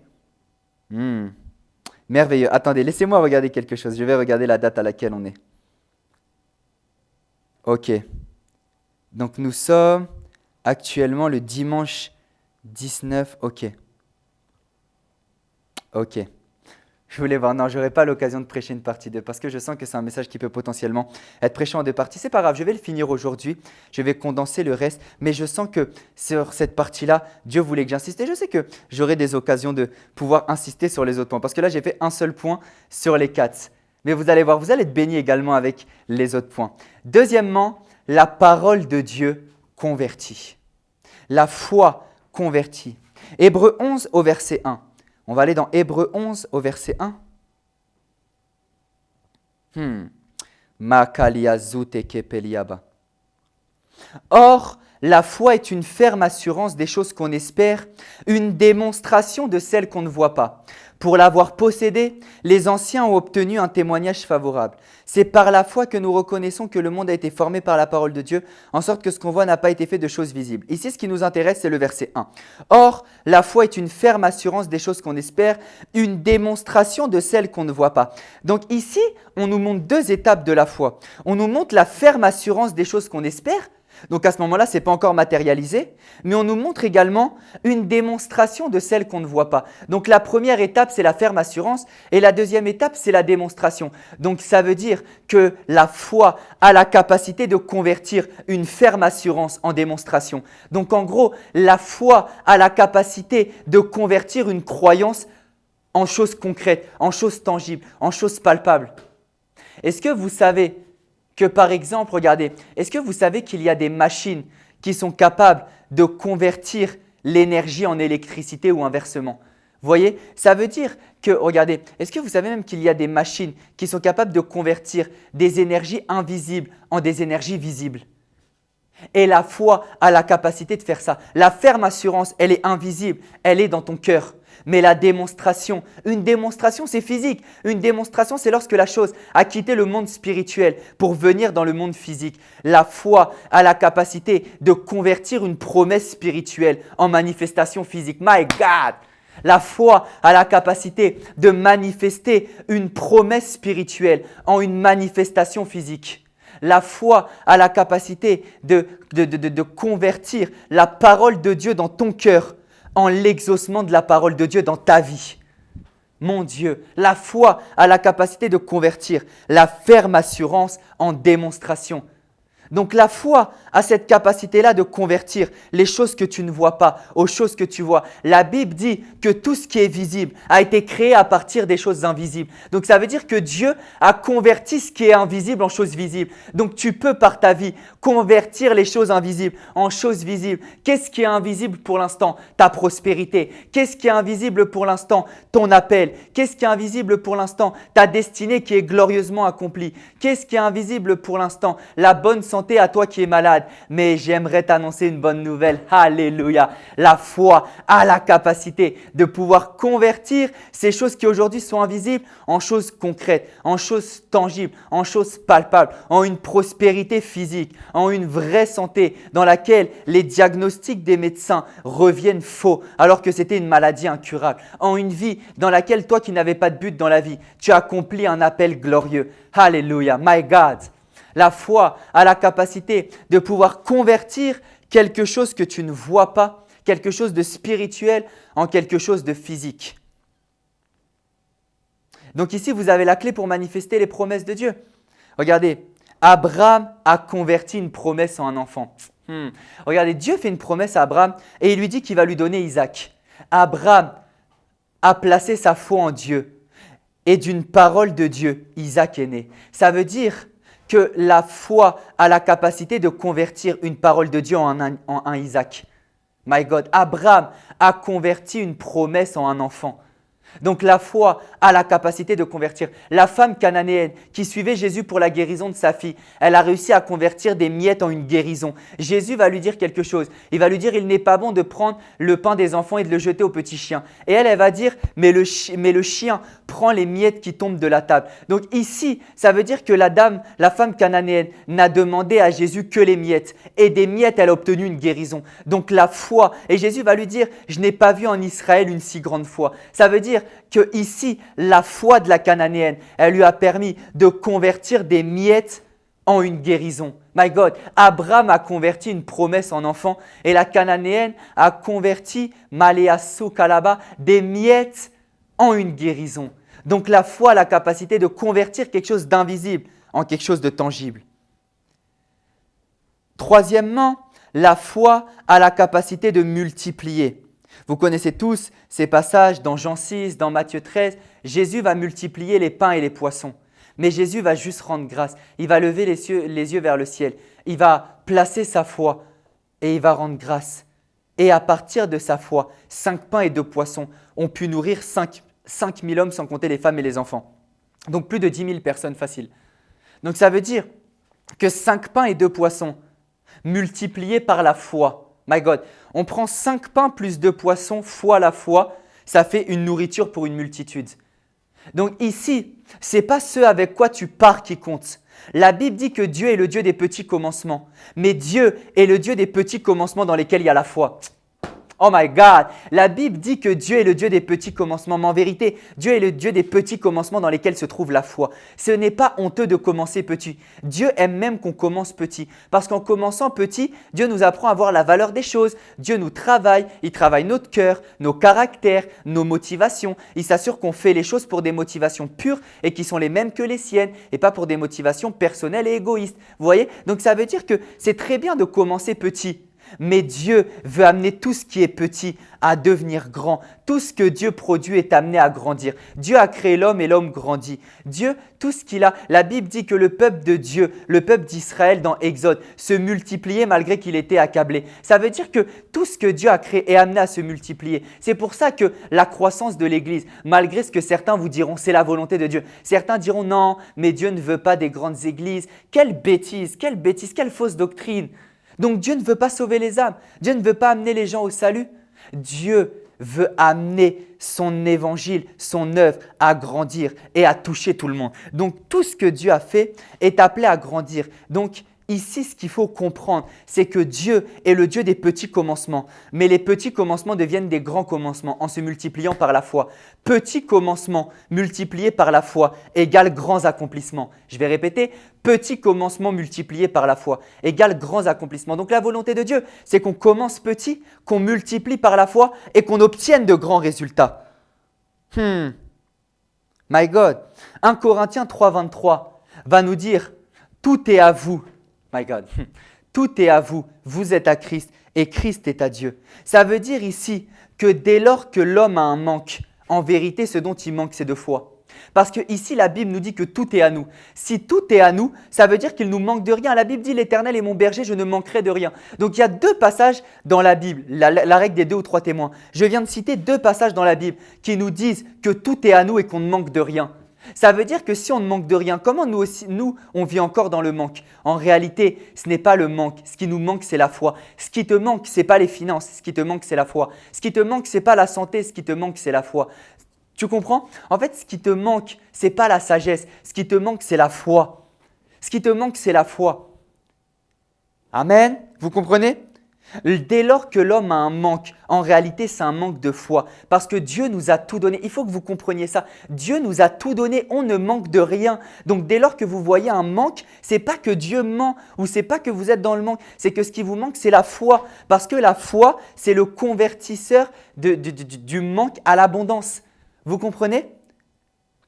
Merveilleux. Attendez, laissez-moi regarder quelque chose. Je vais regarder la date à laquelle on est. Ok. Donc nous sommes actuellement le dimanche 19. Ok. Je voulais voir, non, je n'aurai pas l'occasion de prêcher une partie 2 parce que je sens que c'est un message qui peut potentiellement être prêché en 2 parties. C'est pas grave, je vais le finir aujourd'hui, je vais condenser le reste, mais je sens que sur cette partie-là, Dieu voulait que j'insiste. Et je sais que j'aurai des occasions de pouvoir insister sur les autres points parce que là, j'ai fait un seul point sur les 4. Mais vous allez voir, vous allez être bénis également avec les autres points. Deuxièmement, la parole de Dieu convertit. La foi convertit. Hébreux 11 au verset 1. On va aller dans Hébreux 11 au verset 1. Or, la foi est une ferme assurance des choses qu'on espère, une démonstration de celles qu'on ne voit pas. Pour l'avoir possédée, les anciens ont obtenu un témoignage favorable. C'est par la foi que nous reconnaissons que le monde a été formé par la parole de Dieu, en sorte que ce qu'on voit n'a pas été fait de choses visibles. Ici, ce qui nous intéresse, c'est le verset 1. Or, la foi est une ferme assurance des choses qu'on espère, une démonstration de celles qu'on ne voit pas. Donc ici, on nous montre 2 étapes de la foi. On nous montre la ferme assurance des choses qu'on espère, Donc à ce moment-là, ce n'est pas encore matérialisé, mais on nous montre également une démonstration de celle qu'on ne voit pas. Donc la première étape, c'est la ferme assurance, et la deuxième étape, c'est la démonstration. Donc ça veut dire que la foi a la capacité de convertir une ferme assurance en démonstration. Donc en gros, la foi a la capacité de convertir une croyance en choses concrètes, en choses tangibles, en choses palpables. Est-ce que vous savez que par exemple, regardez, est-ce que vous savez qu'il y a des machines qui sont capables de convertir l'énergie en électricité ou inversement? Vous voyez, ça veut dire que, regardez, est-ce que vous savez même qu'il y a des machines qui sont capables de convertir des énergies invisibles en des énergies visibles? Et la foi a la capacité de faire ça. La ferme assurance, elle est invisible, elle est dans ton cœur. Mais la démonstration, une démonstration c'est physique. Une démonstration c'est lorsque la chose a quitté le monde spirituel pour venir dans le monde physique. La foi a la capacité de convertir une promesse spirituelle en manifestation physique. My God! La foi a la capacité de manifester une promesse spirituelle en une manifestation physique. La foi a la capacité de convertir la parole de Dieu dans ton cœur en l'exaucement de la parole de Dieu dans ta vie. Mon Dieu, la foi a la capacité de convertir la ferme assurance en démonstration. Donc la foi a cette capacité-là de convertir les choses que tu ne vois pas aux choses que tu vois. La Bible dit que tout ce qui est visible a été créé à partir des choses invisibles. Donc ça veut dire que Dieu a converti ce qui est invisible en choses visibles. Donc tu peux par ta vie convertir les choses invisibles en choses visibles. Qu'est-ce qui est invisible pour l'instant? Ta prospérité. Qu'est-ce qui est invisible pour l'instant? Ton appel. Qu'est-ce qui est invisible pour l'instant? Ta destinée qui est glorieusement accomplie. Qu'est-ce qui est invisible pour l'instant? La bonne santé à toi qui es malade. Mais j'aimerais t'annoncer une bonne nouvelle. Alléluia. La foi a la capacité de pouvoir convertir ces choses qui aujourd'hui sont invisibles en choses concrètes, en choses tangibles, en choses palpables, en une prospérité physique, en une vraie santé dans laquelle les diagnostics des médecins reviennent faux alors que c'était une maladie incurable. En une vie dans laquelle toi qui n'avais pas de but dans la vie, tu as accompli un appel glorieux. Alléluia. My God. La foi a la capacité de pouvoir convertir quelque chose que tu ne vois pas, quelque chose de spirituel en quelque chose de physique. Donc ici, vous avez la clé pour manifester les promesses de Dieu. Regardez, Abraham a converti une promesse en un enfant. Regardez, Dieu fait une promesse à Abraham et il lui dit qu'il va lui donner Isaac. Abraham a placé sa foi en Dieu et d'une parole de Dieu, Isaac est né. Ça veut dire que la foi a la capacité de convertir une parole de Dieu en un Isaac. My God, Abraham a converti une promesse en un enfant. Donc la foi a la capacité de convertir. La femme cananéenne qui suivait Jésus pour la guérison de sa fille, elle a réussi à convertir des miettes en une guérison. Jésus va lui dire quelque chose. Il va lui dire, il n'est pas bon de prendre le pain des enfants et de le jeter aux petits chiens. Et elle va dire, mais le chien prend les miettes qui tombent de la table. Donc ici, ça veut dire que la femme cananéenne n'a demandé à Jésus que les miettes. Et des miettes, elle a obtenu une guérison. Donc la foi. Et Jésus va lui dire, je n'ai pas vu en Israël une si grande foi. Ça veut dire que ici, la foi de la cananéenne, elle lui a permis de convertir des miettes en une guérison. My God, Abraham a converti une promesse en enfant et la cananéenne a converti Maléasso Kalaba des miettes en une guérison. Donc la foi a la capacité de convertir quelque chose d'invisible en quelque chose de tangible. Troisièmement, la foi a la capacité de multiplier. Vous connaissez tous ces passages dans Jean 6, dans Matthieu 13. Jésus va multiplier les pains et les poissons. Mais Jésus va juste rendre grâce. Il va lever les yeux vers le ciel. Il va placer sa foi et il va rendre grâce. Et à partir de sa foi, 5 pains et 2 poissons ont pu nourrir 5 000 hommes sans compter les femmes et les enfants. Donc plus de 10 000 personnes faciles. Donc ça veut dire que 5 pains et 2 poissons multipliés par la foi. My God, on prend 5 pains plus 2 poissons fois la foi, ça fait une nourriture pour une multitude. Donc ici, ce n'est pas ce avec quoi tu pars qui compte. La Bible dit que Dieu est le Dieu des petits commencements. Mais Dieu est le Dieu des petits commencements dans lesquels il y a la foi. Oh my God! La Bible dit que Dieu est le Dieu des petits commencements. Mais en vérité, Dieu est le Dieu des petits commencements dans lesquels se trouve la foi. Ce n'est pas honteux de commencer petit. Dieu aime même qu'on commence petit. Parce qu'en commençant petit, Dieu nous apprend à voir la valeur des choses. Dieu nous travaille. Il travaille notre cœur, nos caractères, nos motivations. Il s'assure qu'on fait les choses pour des motivations pures et qui sont les mêmes que les siennes et pas pour des motivations personnelles et égoïstes. Vous voyez? Donc ça veut dire que c'est très bien de commencer petit. Mais Dieu veut amener tout ce qui est petit à devenir grand. Tout ce que Dieu produit est amené à grandir. Dieu a créé l'homme et l'homme grandit. Dieu, tout ce qu'il a, la Bible dit que le peuple de Dieu, le peuple d'Israël dans Exode, se multipliait malgré qu'il était accablé. Ça veut dire que tout ce que Dieu a créé est amené à se multiplier. C'est pour ça que la croissance de l'Église, malgré ce que certains vous diront, c'est la volonté de Dieu. Certains diront non, mais Dieu ne veut pas des grandes églises. Quelle bêtise, quelle fausse doctrine. Donc Dieu ne veut pas sauver les âmes. Dieu ne veut pas amener les gens au salut. Dieu veut amener son évangile, son œuvre à grandir et à toucher tout le monde. Donc tout ce que Dieu a fait est appelé à grandir. Donc ici, ce qu'il faut comprendre, c'est que Dieu est le Dieu des petits commencements. Mais les petits commencements deviennent des grands commencements en se multipliant par la foi. Petits commencements multipliés par la foi égale grands accomplissements. Je vais répéter, petits commencements multipliés par la foi égale grands accomplissements. Donc la volonté de Dieu, c'est qu'on commence petit, qu'on multiplie par la foi et qu'on obtienne de grands résultats. My God. 1 Corinthiens 3,23 va nous dire, tout est à vous. My God. Tout est à vous. Vous êtes à Christ et Christ est à Dieu. Ça veut dire ici que dès lors que l'homme a un manque, en vérité, ce dont il manque, c'est de foi. Parce que ici, la Bible nous dit que tout est à nous. Si tout est à nous, ça veut dire qu'il nous manque de rien. La Bible dit « L'Éternel est mon berger, je ne manquerai de rien ». Donc, il y a deux passages dans la Bible, la règle des 2 ou 3 témoins. Je viens de citer 2 passages dans la Bible qui nous disent que tout est à nous et qu'on ne manque de rien. Ça veut dire que si on ne manque de rien, comment nous, on vit encore dans le manque? En réalité, ce n'est pas le manque. Ce qui nous manque, c'est la foi. Ce qui te manque, ce n'est pas les finances. Ce qui te manque, c'est la foi. Ce qui te manque, ce n'est pas la santé. Ce qui te manque, c'est la foi. Tu comprends? En fait, ce qui te manque, ce n'est pas la sagesse. Ce qui te manque, c'est la foi. Ce qui te manque, c'est la foi. Amen? Vous comprenez? Dès lors que l'homme a un manque, en réalité, c'est un manque de foi. Parce que Dieu nous a tout donné. Il faut que vous compreniez ça. Dieu nous a tout donné. On ne manque de rien. Donc, dès lors que vous voyez un manque, ce n'est pas que Dieu ment ou ce n'est pas que vous êtes dans le manque. C'est que ce qui vous manque, c'est la foi. Parce que la foi, c'est le convertisseur du manque à l'abondance. Vous comprenez?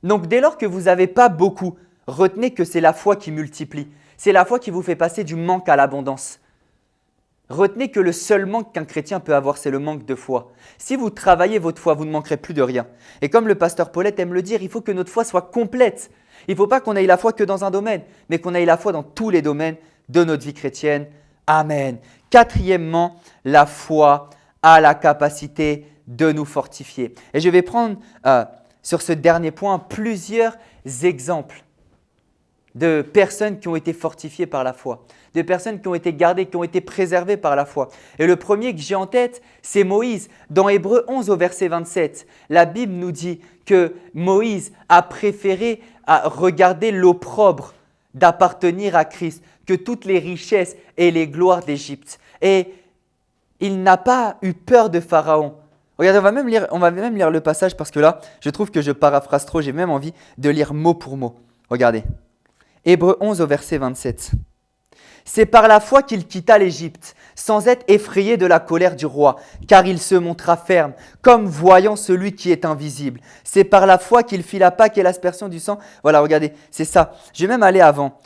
Donc, dès lors que vous n'avez pas beaucoup, retenez que c'est la foi qui multiplie. C'est la foi qui vous fait passer du manque à l'abondance. Retenez que le seul manque qu'un chrétien peut avoir, c'est le manque de foi. Si vous travaillez votre foi, vous ne manquerez plus de rien. Et comme le pasteur Paulette aime le dire, il faut que notre foi soit complète. Il ne faut pas qu'on ait la foi que dans un domaine, mais qu'on ait la foi dans tous les domaines de notre vie chrétienne. Amen. Quatrièmement, la foi a la capacité de nous fortifier. Et je vais prendre sur ce dernier point plusieurs exemples de personnes qui ont été fortifiées par la foi, de personnes qui ont été gardées, qui ont été préservées par la foi. Et le premier que j'ai en tête, c'est Moïse. Dans Hébreux 11 au verset 27, la Bible nous dit que Moïse a préféré regarder l'opprobre d'appartenir à Christ que toutes les richesses et les gloires d'Égypte. Et il n'a pas eu peur de Pharaon. Regardez, on va même lire le passage parce que là, je trouve que je paraphrase trop, j'ai même envie de lire mot pour mot. Regardez. Hébreux 11 au verset 27. C'est par la foi qu'il quitta l'Égypte, sans être effrayé de la colère du roi, car il se montra ferme, comme voyant celui qui est invisible. C'est par la foi qu'il fit la Pâque et l'aspersion du sang. Voilà, regardez, c'est ça. Je vais même aller avant.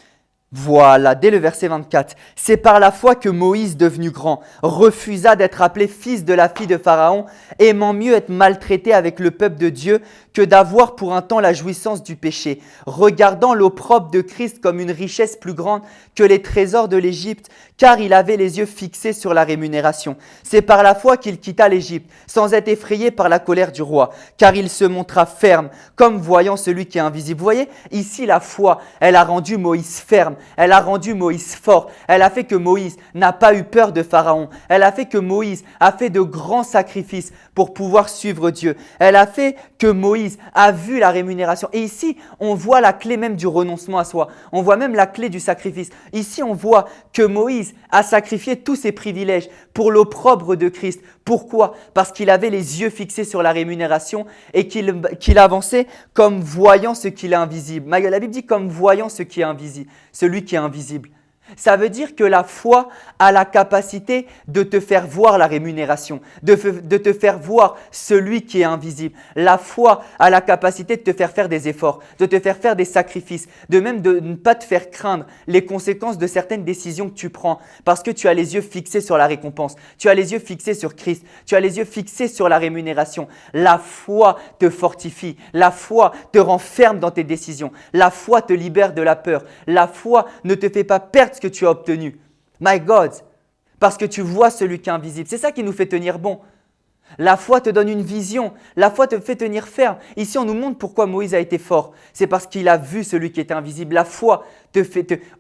Voilà, dès le verset 24. C'est par la foi que Moïse, devenu grand, refusa d'être appelé fils de la fille de Pharaon, aimant mieux être maltraité avec le peuple de Dieu que d'avoir pour un temps la jouissance du péché, regardant l'opprobre de Christ comme une richesse plus grande que les trésors de l'Égypte, car il avait les yeux fixés sur la rémunération. C'est par la foi qu'il quitta l'Égypte, sans être effrayé par la colère du roi, car il se montra ferme, comme voyant celui qui est invisible. Vous voyez, ici la foi, elle a rendu Moïse ferme. Elle a rendu Moïse fort. Elle a fait que Moïse n'a pas eu peur de Pharaon. Elle a fait que Moïse a fait de grands sacrifices pour pouvoir suivre Dieu. Elle a fait que Moïse a vu la rémunération. Et ici, on voit la clé même du renoncement à soi. On voit même la clé du sacrifice. Ici, on voit que Moïse a sacrifié tous ses privilèges pour l'opprobre de Christ. Pourquoi? Parce qu'il avait les yeux fixés sur la rémunération et qu'il avançait comme voyant ce qu'il est invisible. La Bible dit comme voyant ce qui est invisible, celui qui est invisible. Ça veut dire que la foi a la capacité de te faire voir la rémunération, de te faire voir celui qui est invisible. La foi a la capacité de te faire des efforts, de te faire des sacrifices, de même de ne pas te faire craindre les conséquences de certaines décisions que tu prends parce que tu as les yeux fixés sur la récompense, tu as les yeux fixés sur Christ, tu as les yeux fixés sur la rémunération. La foi te fortifie, la foi te rend ferme dans tes décisions, la foi te libère de la peur, la foi ne te fait pas perdre ce que tu as obtenu. My God, parce que tu vois celui qui est invisible. C'est ça qui nous fait tenir bon. La foi te donne une vision. La foi te fait tenir ferme. Ici, on nous montre pourquoi Moïse a été fort. C'est parce qu'il a vu celui qui était invisible. La foi te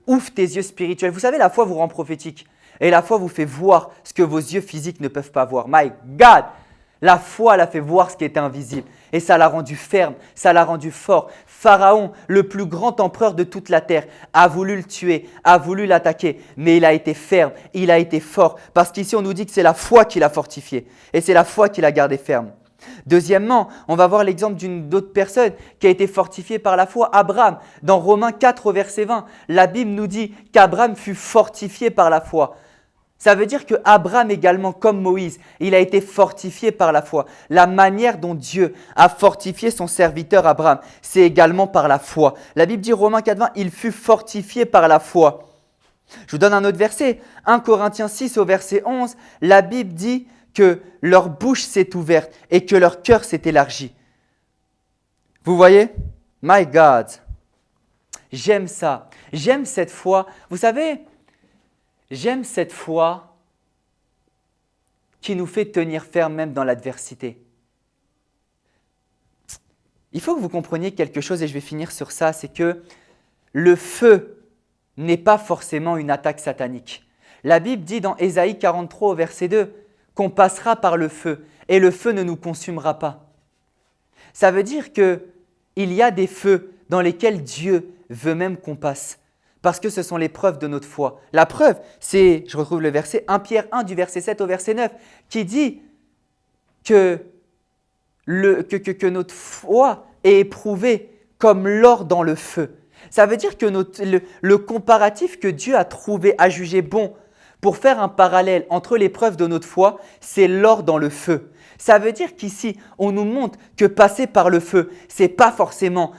ouvre tes yeux spirituels. Vous savez, la foi vous rend prophétique. Et la foi vous fait voir ce que vos yeux physiques ne peuvent pas voir. My God! La foi l'a fait voir ce qui était invisible et ça l'a rendu ferme, ça l'a rendu fort. Pharaon, le plus grand empereur de toute la terre, a voulu le tuer, a voulu l'attaquer, mais il a été ferme, il a été fort parce qu'ici on nous dit que c'est la foi qui l'a fortifié et c'est la foi qui l'a gardé ferme. Deuxièmement, on va voir l'exemple d'une autre personne qui a été fortifiée par la foi, Abraham. Dans Romains 4 au verset 20, la Bible nous dit qu'Abraham fut fortifié par la foi. Ça veut dire qu'Abraham également, comme Moïse, il a été fortifié par la foi. La manière dont Dieu a fortifié son serviteur Abraham, c'est également par la foi. La Bible dit, Romains 4,20, il fut fortifié par la foi. Je vous donne un autre verset, 1 Corinthiens 6 au verset 11, la Bible dit que leur bouche s'est ouverte et que leur cœur s'est élargi. Vous voyez? My God, j'aime ça, j'aime cette foi. Vous savez, j'aime cette foi qui nous fait tenir ferme même dans l'adversité. Il faut que vous compreniez quelque chose et je vais finir sur ça, c'est que le feu n'est pas forcément une attaque satanique. La Bible dit dans Ésaïe 43 au verset 2 qu'on passera par le feu et le feu ne nous consumera pas. Ça veut dire qu'il y a des feux dans lesquels Dieu veut même qu'on passe. Parce que ce sont les preuves de notre foi. La preuve, c'est, je retrouve le verset 1 Pierre 1 du verset 7 au verset 9, qui dit que notre foi est éprouvée comme l'or dans le feu. Ça veut dire que le comparatif que Dieu a jugé bon pour faire un parallèle entre les preuves de notre foi, c'est l'or dans le feu. Ça veut dire qu'ici, on nous montre que passer par le feu, c'est pas forcément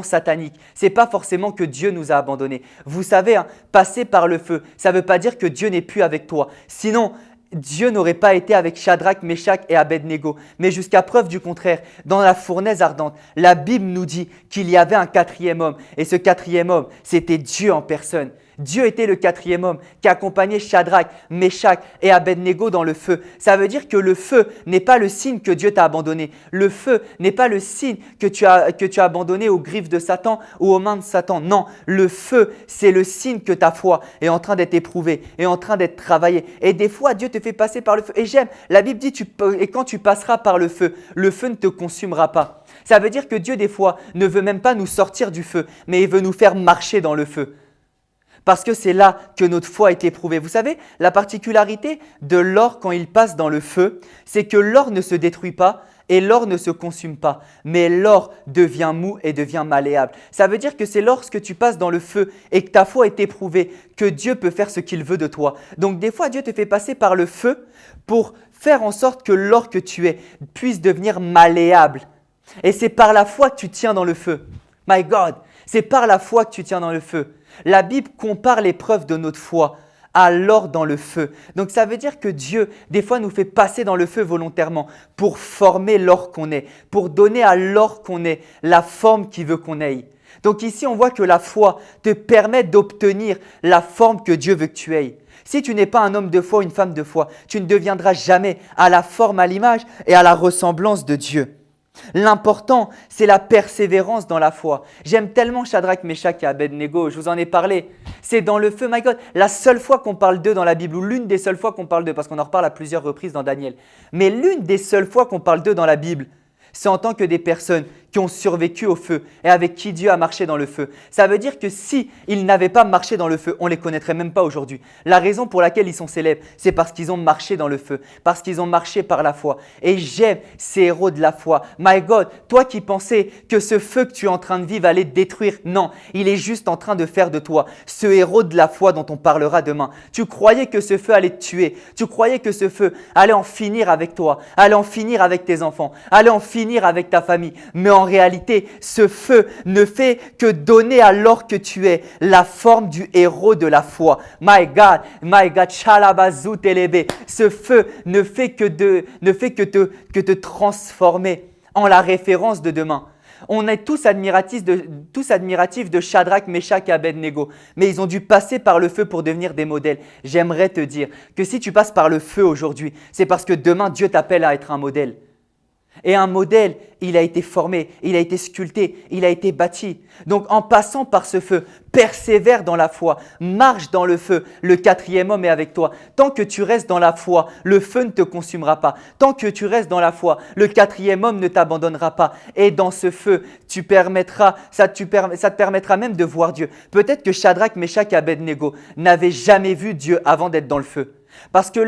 satanique, c'est pas forcément que Dieu nous a abandonnés. Vous savez, passer par le feu, ça ne veut pas dire que Dieu n'est plus avec toi. Sinon, Dieu n'aurait pas été avec Shadrach, Meshach et Abednego. Mais jusqu'à preuve du contraire, dans la fournaise ardente, la Bible nous dit qu'il y avait un quatrième homme. Et ce quatrième homme, c'était Dieu en personne. Dieu était le quatrième homme qui accompagnait Shadrach, Meshach et Abednego dans le feu. Ça veut dire que le feu n'est pas le signe que Dieu t'a abandonné. Le feu n'est pas le signe que tu as abandonné aux griffes de Satan ou aux mains de Satan. Non, le feu, c'est le signe que ta foi est en train d'être éprouvée, est en train d'être travaillée. Et des fois, Dieu te fait passer par le feu. Et j'aime, la Bible dit, et quand tu passeras par le feu ne te consumera pas. Ça veut dire que Dieu, des fois, ne veut même pas nous sortir du feu, mais il veut nous faire marcher dans le feu. Parce que c'est là que notre foi est éprouvée. Vous savez, la particularité de l'or quand il passe dans le feu, c'est que l'or ne se détruit pas et l'or ne se consume pas. Mais l'or devient mou et devient malléable. Ça veut dire que c'est lorsque tu passes dans le feu et que ta foi est éprouvée que Dieu peut faire ce qu'il veut de toi. Donc des fois, Dieu te fait passer par le feu pour faire en sorte que l'or que tu es puisse devenir malléable. Et c'est par la foi que tu tiens dans le feu. My God, c'est par la foi que tu tiens dans le feu. La Bible compare l'épreuve de notre foi à l'or dans le feu. Donc ça veut dire que Dieu, des fois, nous fait passer dans le feu volontairement pour former l'or qu'on est, pour donner à l'or qu'on est la forme qu'il veut qu'on ait. Donc ici, on voit que la foi te permet d'obtenir la forme que Dieu veut que tu aies. Si tu n'es pas un homme de foi ou une femme de foi, tu ne deviendras jamais à la forme, à l'image et à la ressemblance de Dieu. L'important, c'est la persévérance dans la foi. J'aime tellement Shadrach, Meshach et Abednego, je vous en ai parlé. C'est dans le feu, my God, la seule fois qu'on parle d'eux dans la Bible, ou l'une des seules fois qu'on parle d'eux, parce qu'on en reparle à plusieurs reprises dans Daniel. Mais l'une des seules fois qu'on parle d'eux dans la Bible, c'est en tant que des personnes qui ont survécu au feu et avec qui Dieu a marché dans le feu. Ça veut dire que si ils n'avaient pas marché dans le feu, on ne les connaîtrait même pas aujourd'hui. La raison pour laquelle ils sont célèbres, c'est parce qu'ils ont marché dans le feu, parce qu'ils ont marché par la foi. Et j'aime ces héros de la foi. My God, toi qui pensais que ce feu que tu es en train de vivre allait te détruire, non, il est juste en train de faire de toi ce héros de la foi dont on parlera demain. Tu croyais que ce feu allait te tuer, tu croyais que ce feu allait en finir avec toi, allait en finir avec tes enfants, allait en finir avec ta famille. Mais en réalité, ce feu ne fait que donner alors que tu es la forme du héros de la foi. My God, Shalabazu Telebe. Ce feu ne fait que te transformer en la référence de demain. On est tous admiratifs de Shadrach, Meshach et Abednego, mais ils ont dû passer par le feu pour devenir des modèles. J'aimerais te dire que si tu passes par le feu aujourd'hui, c'est parce que demain Dieu t'appelle à être un modèle. Et un modèle, il a été formé, il a été sculpté, il a été bâti. Donc en passant par ce feu, persévère dans la foi, marche dans le feu. Le 4e homme est avec toi. Tant que tu restes dans la foi, le feu ne te consumera pas. Tant que tu restes dans la foi, le 4e homme ne t'abandonnera pas. Et dans ce feu, ça te permettra même de voir Dieu. Peut-être que Shadrach, Meshach et Abednego n'avaient jamais vu Dieu avant d'être dans le feu. Parce que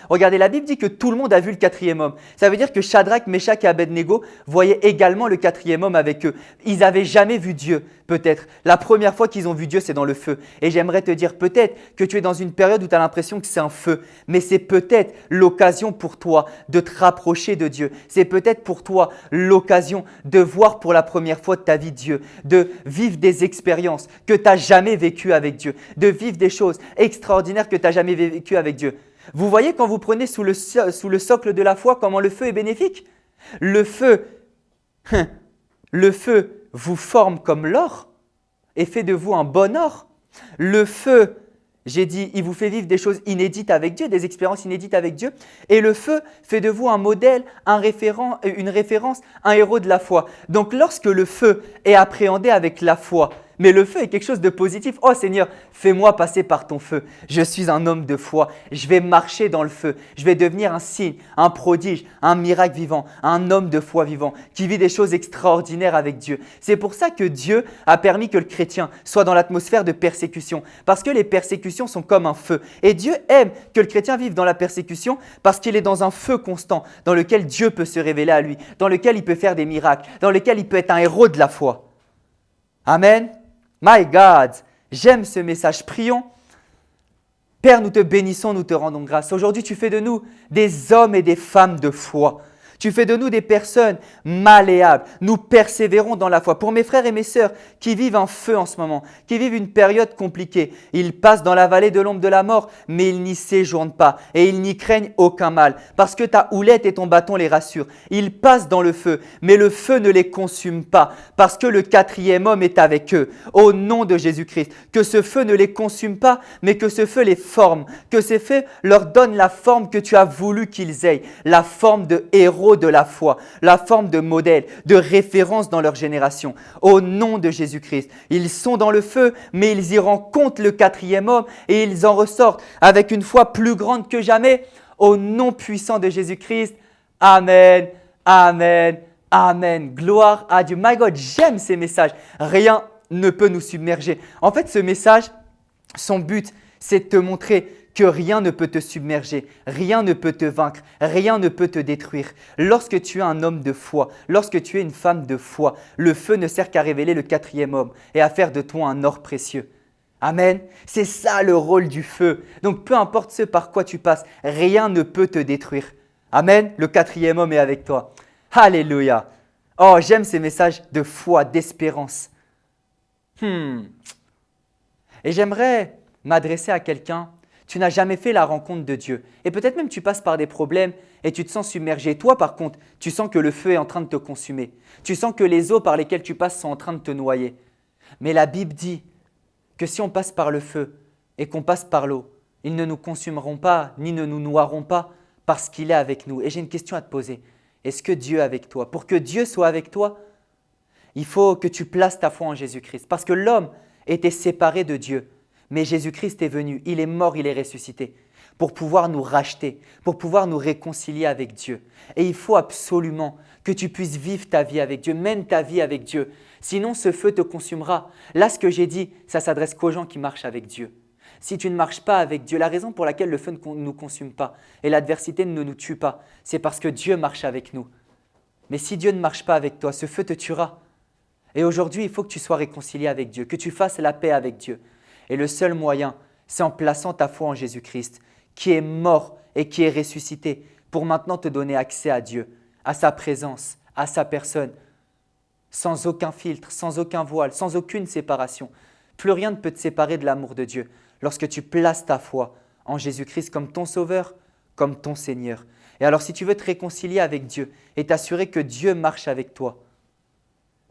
regardez, la Bible dit que tout le monde a vu le 4e homme. Ça veut dire que Shadrach, Meshach et Abednego voyaient également le 4e homme avec eux. Ils n'avaient jamais vu Dieu, peut-être. La première fois qu'ils ont vu Dieu, c'est dans le feu. Et j'aimerais te dire, peut-être que tu es dans une période où tu as l'impression que c'est un feu. Mais c'est peut-être l'occasion pour toi de te rapprocher de Dieu. C'est peut-être pour toi l'occasion de voir pour la première fois de ta vie Dieu. De vivre des expériences que tu n'as jamais vécues avec Dieu. De vivre des choses extraordinaires que tu n'as jamais vécues avec Dieu. Vous voyez quand vous prenez sous le socle de la foi comment le feu est bénéfique? Le feu vous forme comme l'or et fait de vous un bon or. Le feu, j'ai dit, il vous fait vivre des choses inédites avec Dieu, des expériences inédites avec Dieu. Et le feu fait de vous un modèle, une référence, un héros de la foi. Donc lorsque le feu est appréhendé avec la foi, mais le feu est quelque chose de positif. Oh Seigneur, fais-moi passer par ton feu. Je suis un homme de foi. Je vais marcher dans le feu. Je vais devenir un signe, un prodige, un miracle vivant, un homme de foi vivant qui vit des choses extraordinaires avec Dieu. C'est pour ça que Dieu a permis que le chrétien soit dans l'atmosphère de persécution. Parce que les persécutions sont comme un feu. Et Dieu aime que le chrétien vive dans la persécution parce qu'il est dans un feu constant dans lequel Dieu peut se révéler à lui, dans lequel il peut faire des miracles, dans lequel il peut être un héros de la foi. Amen. My God, j'aime ce message. Prions. Père, nous te bénissons, nous te rendons grâce. Aujourd'hui, tu fais de nous des hommes et des femmes de foi. Tu fais de nous des personnes malléables. Nous persévérons dans la foi. Pour mes frères et mes sœurs qui vivent un feu en ce moment, qui vivent une période compliquée, ils passent dans la vallée de l'ombre de la mort, mais ils n'y séjournent pas et ils n'y craignent aucun mal parce que ta houlette et ton bâton les rassurent. Ils passent dans le feu, mais le feu ne les consume pas parce que le 4e homme est avec eux. Au nom de Jésus-Christ, que ce feu ne les consume pas, mais que ce feu les forme, que ce feu leur donne la forme que tu as voulu qu'ils aient, la forme de héros de la foi, la forme de modèle, de référence dans leur génération. Au nom de Jésus-Christ, ils sont dans le feu, mais ils y rencontrent le 4e homme et ils en ressortent avec une foi plus grande que jamais. Au nom puissant de Jésus-Christ, Amen, Amen, Amen. Gloire à Dieu. My God, j'aime ces messages. Rien ne peut nous submerger. En fait, ce message, son but, c'est de te montrer que rien ne peut te submerger, rien ne peut te vaincre, rien ne peut te détruire. Lorsque tu es un homme de foi, lorsque tu es une femme de foi, le feu ne sert qu'à révéler le 4e homme et à faire de toi un or précieux. Amen. C'est ça le rôle du feu. Donc peu importe ce par quoi tu passes, rien ne peut te détruire. Amen. Le 4e homme est avec toi. Alléluia. Oh, j'aime ces messages de foi, d'espérance. Et j'aimerais m'adresser à quelqu'un. Tu n'as jamais fait la rencontre de Dieu. Et peut-être même tu passes par des problèmes et tu te sens submergé. Toi, par contre, tu sens que le feu est en train de te consumer. Tu sens que les eaux par lesquelles tu passes sont en train de te noyer. Mais la Bible dit que si on passe par le feu et qu'on passe par l'eau, ils ne nous consumeront pas ni ne nous noieront pas parce qu'il est avec nous. Et j'ai une question à te poser. Est-ce que Dieu est avec toi? Pour que Dieu soit avec toi, il faut que tu places ta foi en Jésus-Christ. Parce que l'homme était séparé de Dieu. Mais Jésus-Christ est venu, il est mort, il est ressuscité pour pouvoir nous racheter, pour pouvoir nous réconcilier avec Dieu. Et il faut absolument que tu puisses vivre ta vie avec Dieu, mène ta vie avec Dieu. Sinon, ce feu te consumera. Là, ce que j'ai dit, ça s'adresse qu'aux gens qui marchent avec Dieu. Si tu ne marches pas avec Dieu, la raison pour laquelle le feu ne nous consume pas et l'adversité ne nous tue pas, c'est parce que Dieu marche avec nous. Mais si Dieu ne marche pas avec toi, ce feu te tuera. Et aujourd'hui, il faut que tu sois réconcilié avec Dieu, que tu fasses la paix avec Dieu. Et le seul moyen, c'est en plaçant ta foi en Jésus-Christ, qui est mort et qui est ressuscité, pour maintenant te donner accès à Dieu, à sa présence, à sa personne, sans aucun filtre, sans aucun voile, sans aucune séparation. Plus rien ne peut te séparer de l'amour de Dieu lorsque tu places ta foi en Jésus-Christ comme ton Sauveur, comme ton Seigneur. Et alors si tu veux te réconcilier avec Dieu et t'assurer que Dieu marche avec toi,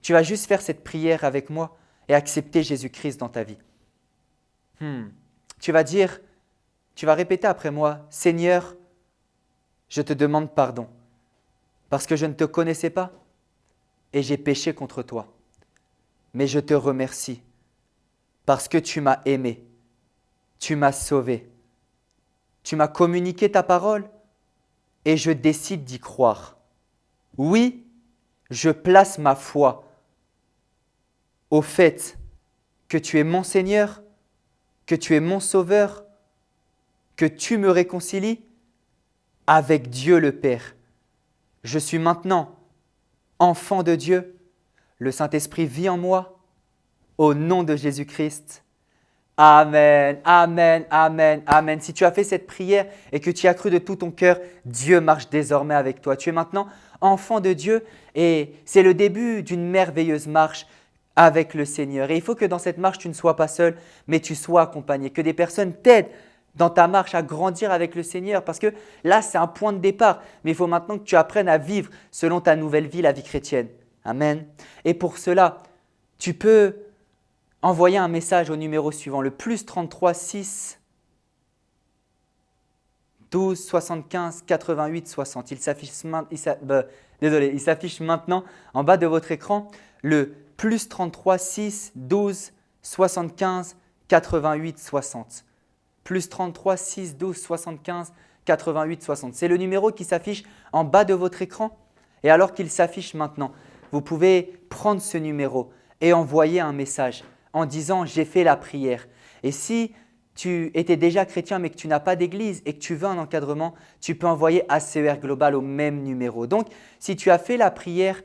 tu vas juste faire cette prière avec moi et accepter Jésus-Christ dans ta vie. Tu vas répéter après moi, Seigneur, je te demande pardon parce que je ne te connaissais pas et j'ai péché contre toi. Mais je te remercie parce que tu m'as aimé, tu m'as sauvé, tu m'as communiqué ta parole et je décide d'y croire. Oui, je place ma foi au fait que tu es mon Seigneur, que tu es mon Sauveur, que tu me réconcilies avec Dieu le Père. Je suis maintenant enfant de Dieu. Le Saint-Esprit vit en moi. Au nom de Jésus-Christ. Amen, amen, amen, amen. Si tu as fait cette prière et que tu as cru de tout ton cœur, Dieu marche désormais avec toi. Tu es maintenant enfant de Dieu et c'est le début d'une merveilleuse marche avec le Seigneur. Et il faut que dans cette marche, tu ne sois pas seul, mais tu sois accompagné, que des personnes t'aident dans ta marche à grandir avec le Seigneur. Parce que là, c'est un point de départ, mais il faut maintenant que tu apprennes à vivre selon ta nouvelle vie, la vie chrétienne. Amen. Et pour cela, tu peux envoyer un message au numéro suivant, le +33 6 12 75 88 60. Il s'affiche maintenant en bas de votre écran, le +33 6 12 75 88 60. +33 6 12 75 88 60. C'est le numéro qui s'affiche en bas de votre écran. Et alors qu'il s'affiche maintenant, vous pouvez prendre ce numéro et envoyer un message en disant « j'ai fait la prière ». Et si tu étais déjà chrétien mais que tu n'as pas d'église et que tu veux un encadrement, tu peux envoyer ACER Global au même numéro. Donc, si tu as fait la prière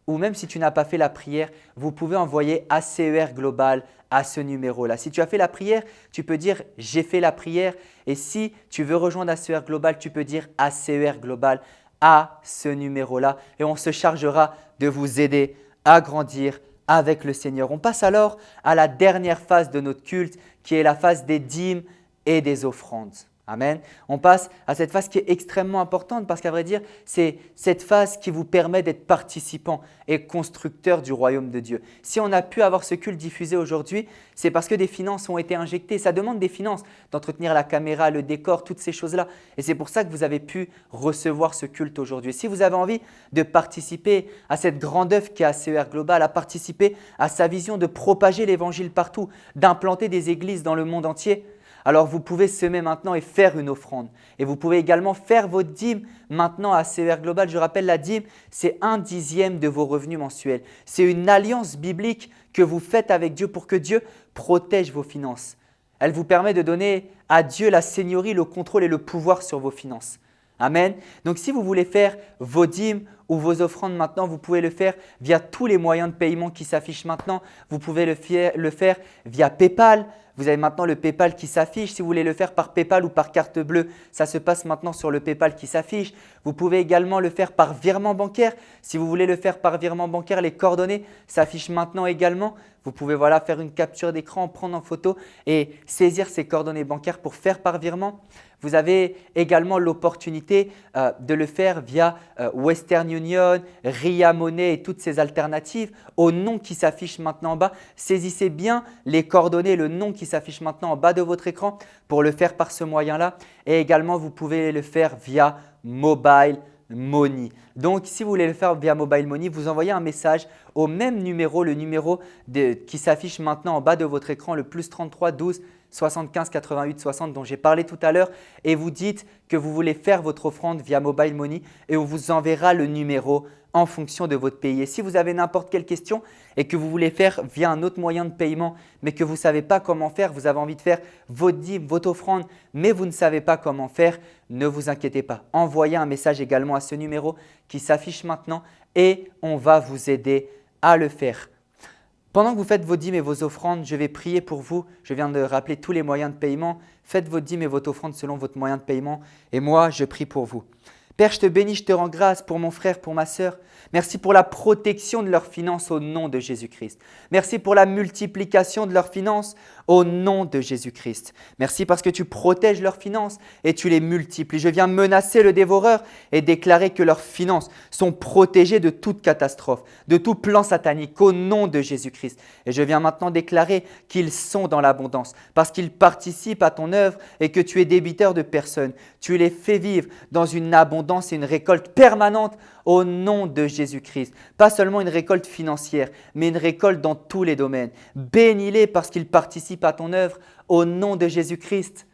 ou même si tu n'as pas fait la prière, vous pouvez envoyer ACER Global à ce numéro-là. Si tu as fait la prière, tu peux dire « j'ai fait la prière » et si tu veux rejoindre ACER Global, tu peux dire ACER Global à ce numéro-là et on se chargera de vous aider à grandir avec le Seigneur. On passe alors à la dernière phase de notre culte qui est la phase des dîmes et des offrandes. Amen. On passe à cette phase qui est extrêmement importante parce qu'à vrai dire, c'est cette phase qui vous permet d'être participant et constructeur du royaume de Dieu. Si on a pu avoir ce culte diffusé aujourd'hui, c'est parce que des finances ont été injectées. Ça demande des finances d'entretenir la caméra, le décor, toutes ces choses-là. Et c'est pour ça que vous avez pu recevoir ce culte aujourd'hui. Si vous avez envie de participer à cette grande œuvre qui est ACER Global, à participer à sa vision de propager l'évangile partout, d'implanter des églises dans le monde entier, alors vous pouvez semer maintenant et faire une offrande. Et vous pouvez également faire votre dîme maintenant à ACER Global. Je rappelle, la dîme, c'est 1/10 de vos revenus mensuels. C'est une alliance biblique que vous faites avec Dieu pour que Dieu protège vos finances. Elle vous permet de donner à Dieu la seigneurie, le contrôle et le pouvoir sur vos finances. Amen. Donc si vous voulez faire vos dîmes ou vos offrandes maintenant, vous pouvez le faire via tous les moyens de paiement qui s'affichent maintenant. Vous pouvez le faire via PayPal. Vous avez maintenant le PayPal qui s'affiche. Si vous voulez le faire par PayPal ou par carte bleue, ça se passe maintenant sur le PayPal qui s'affiche. Vous pouvez également le faire par virement bancaire. Si vous voulez le faire par virement bancaire, les coordonnées s'affichent maintenant également. Vous pouvez faire une capture d'écran, prendre en photo et saisir ces coordonnées bancaires pour faire par virement. Vous avez également l'opportunité de le faire via Western Union, Ria Money et toutes ces alternatives au nom qui s'affiche maintenant en bas. Saisissez bien les coordonnées, le nom qui s'affiche maintenant en bas de votre écran pour le faire par ce moyen-là. Et également, vous pouvez le faire via Mobile Money. Donc, si vous voulez le faire via Mobile Money, vous envoyez un message au même numéro, le numéro qui s'affiche maintenant en bas de votre écran, le plus 33 12 75 88 60 dont j'ai parlé tout à l'heure, et vous dites que vous voulez faire votre offrande via Mobile Money et on vous enverra le numéro en fonction de votre pays. Et si vous avez n'importe quelle question et que vous voulez faire via un autre moyen de paiement, mais que vous ne savez pas comment faire, vous avez envie de faire votre dîme, votre offrande, mais vous ne savez pas comment faire, ne vous inquiétez pas. Envoyez un message également à ce numéro qui s'affiche maintenant et on va vous aider à le faire. Pendant que vous faites vos dîmes et vos offrandes, je vais prier pour vous. Je viens de rappeler tous les moyens de paiement. Faites vos dîmes et votre offrande selon votre moyen de paiement et moi, je prie pour vous. Père, je te bénis, je te rends grâce pour mon frère, pour ma sœur. Merci pour la protection de leurs finances au nom de Jésus-Christ. Merci pour la multiplication de leurs finances au nom de Jésus-Christ. Merci parce que tu protèges leurs finances et tu les multiplies. Je viens menacer le dévoreur et déclarer que leurs finances sont protégées de toute catastrophe, de tout plan satanique au nom de Jésus-Christ. Et je viens maintenant déclarer qu'ils sont dans l'abondance parce qu'ils participent à ton œuvre et que tu es débiteur de personne. Tu les fais vivre dans une abondance et une récolte permanente au nom de Jésus-Christ. Pas seulement une récolte financière, mais une récolte dans tous les domaines. Bénis-les parce qu'ils participent à ton œuvre au nom de Jésus-Christ.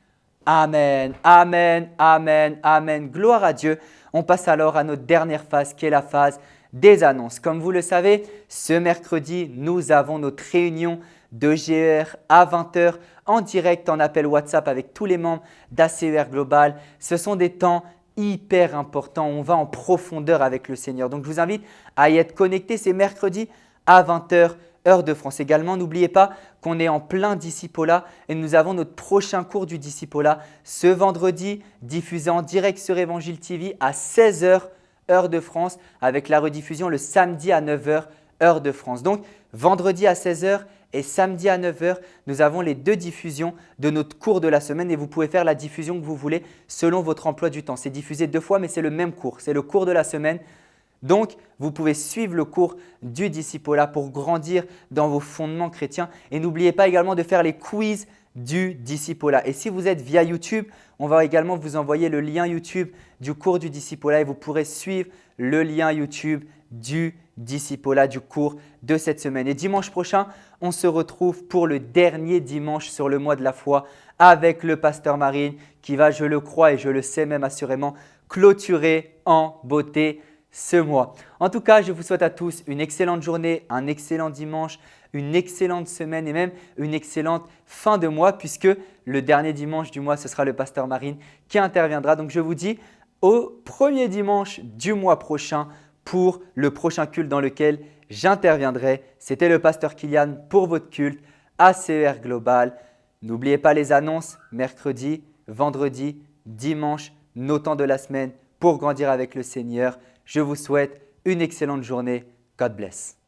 Amen, amen, amen, amen. Gloire à Dieu. On passe alors à notre dernière phase qui est la phase des annonces. Comme vous le savez, ce mercredi, nous avons notre réunion de GER à 20 h en direct en appel WhatsApp avec tous les membres d'ACER Global. Ce sont des temps hyper important, on va en profondeur avec le Seigneur. Donc, je vous invite à y être connecté, c'est mercredi à 20 h, heure de France. Également, n'oubliez pas qu'on est en plein discipolat et nous avons notre prochain cours du discipolat ce vendredi, diffusé en direct sur Évangile TV à 16 h, heure de France, avec la rediffusion le samedi à 9 h, heure de France. Donc, vendredi à 16 h et samedi à 9 h, nous avons les deux diffusions de notre cours de la semaine et vous pouvez faire la diffusion que vous voulez selon votre emploi du temps. C'est diffusé 2 fois, mais c'est le même cours, c'est le cours de la semaine. Donc, vous pouvez suivre le cours du discipolat pour grandir dans vos fondements chrétiens. Et n'oubliez pas également de faire les quiz du discipolat. Et si vous êtes via YouTube, on va également vous envoyer le lien YouTube du cours du discipolat et vous pourrez suivre le lien YouTube du discipolat du cours de cette semaine. Et dimanche prochain, on se retrouve pour le dernier dimanche sur le mois de la foi avec le pasteur Marine qui va, je le crois et je le sais même assurément, clôturer en beauté ce mois. En tout cas, je vous souhaite à tous une excellente journée, un excellent dimanche, une excellente semaine et même une excellente fin de mois puisque le dernier dimanche du mois, ce sera le pasteur Marine qui interviendra. Donc, je vous dis au premier dimanche du mois prochain pour le prochain culte dans lequel j'interviendrai. C'était le pasteur Kylian pour votre culte ACER Global. N'oubliez pas les annonces mercredi, vendredi, dimanche, nos temps de la semaine pour grandir avec le Seigneur. Je vous souhaite une excellente journée. God bless.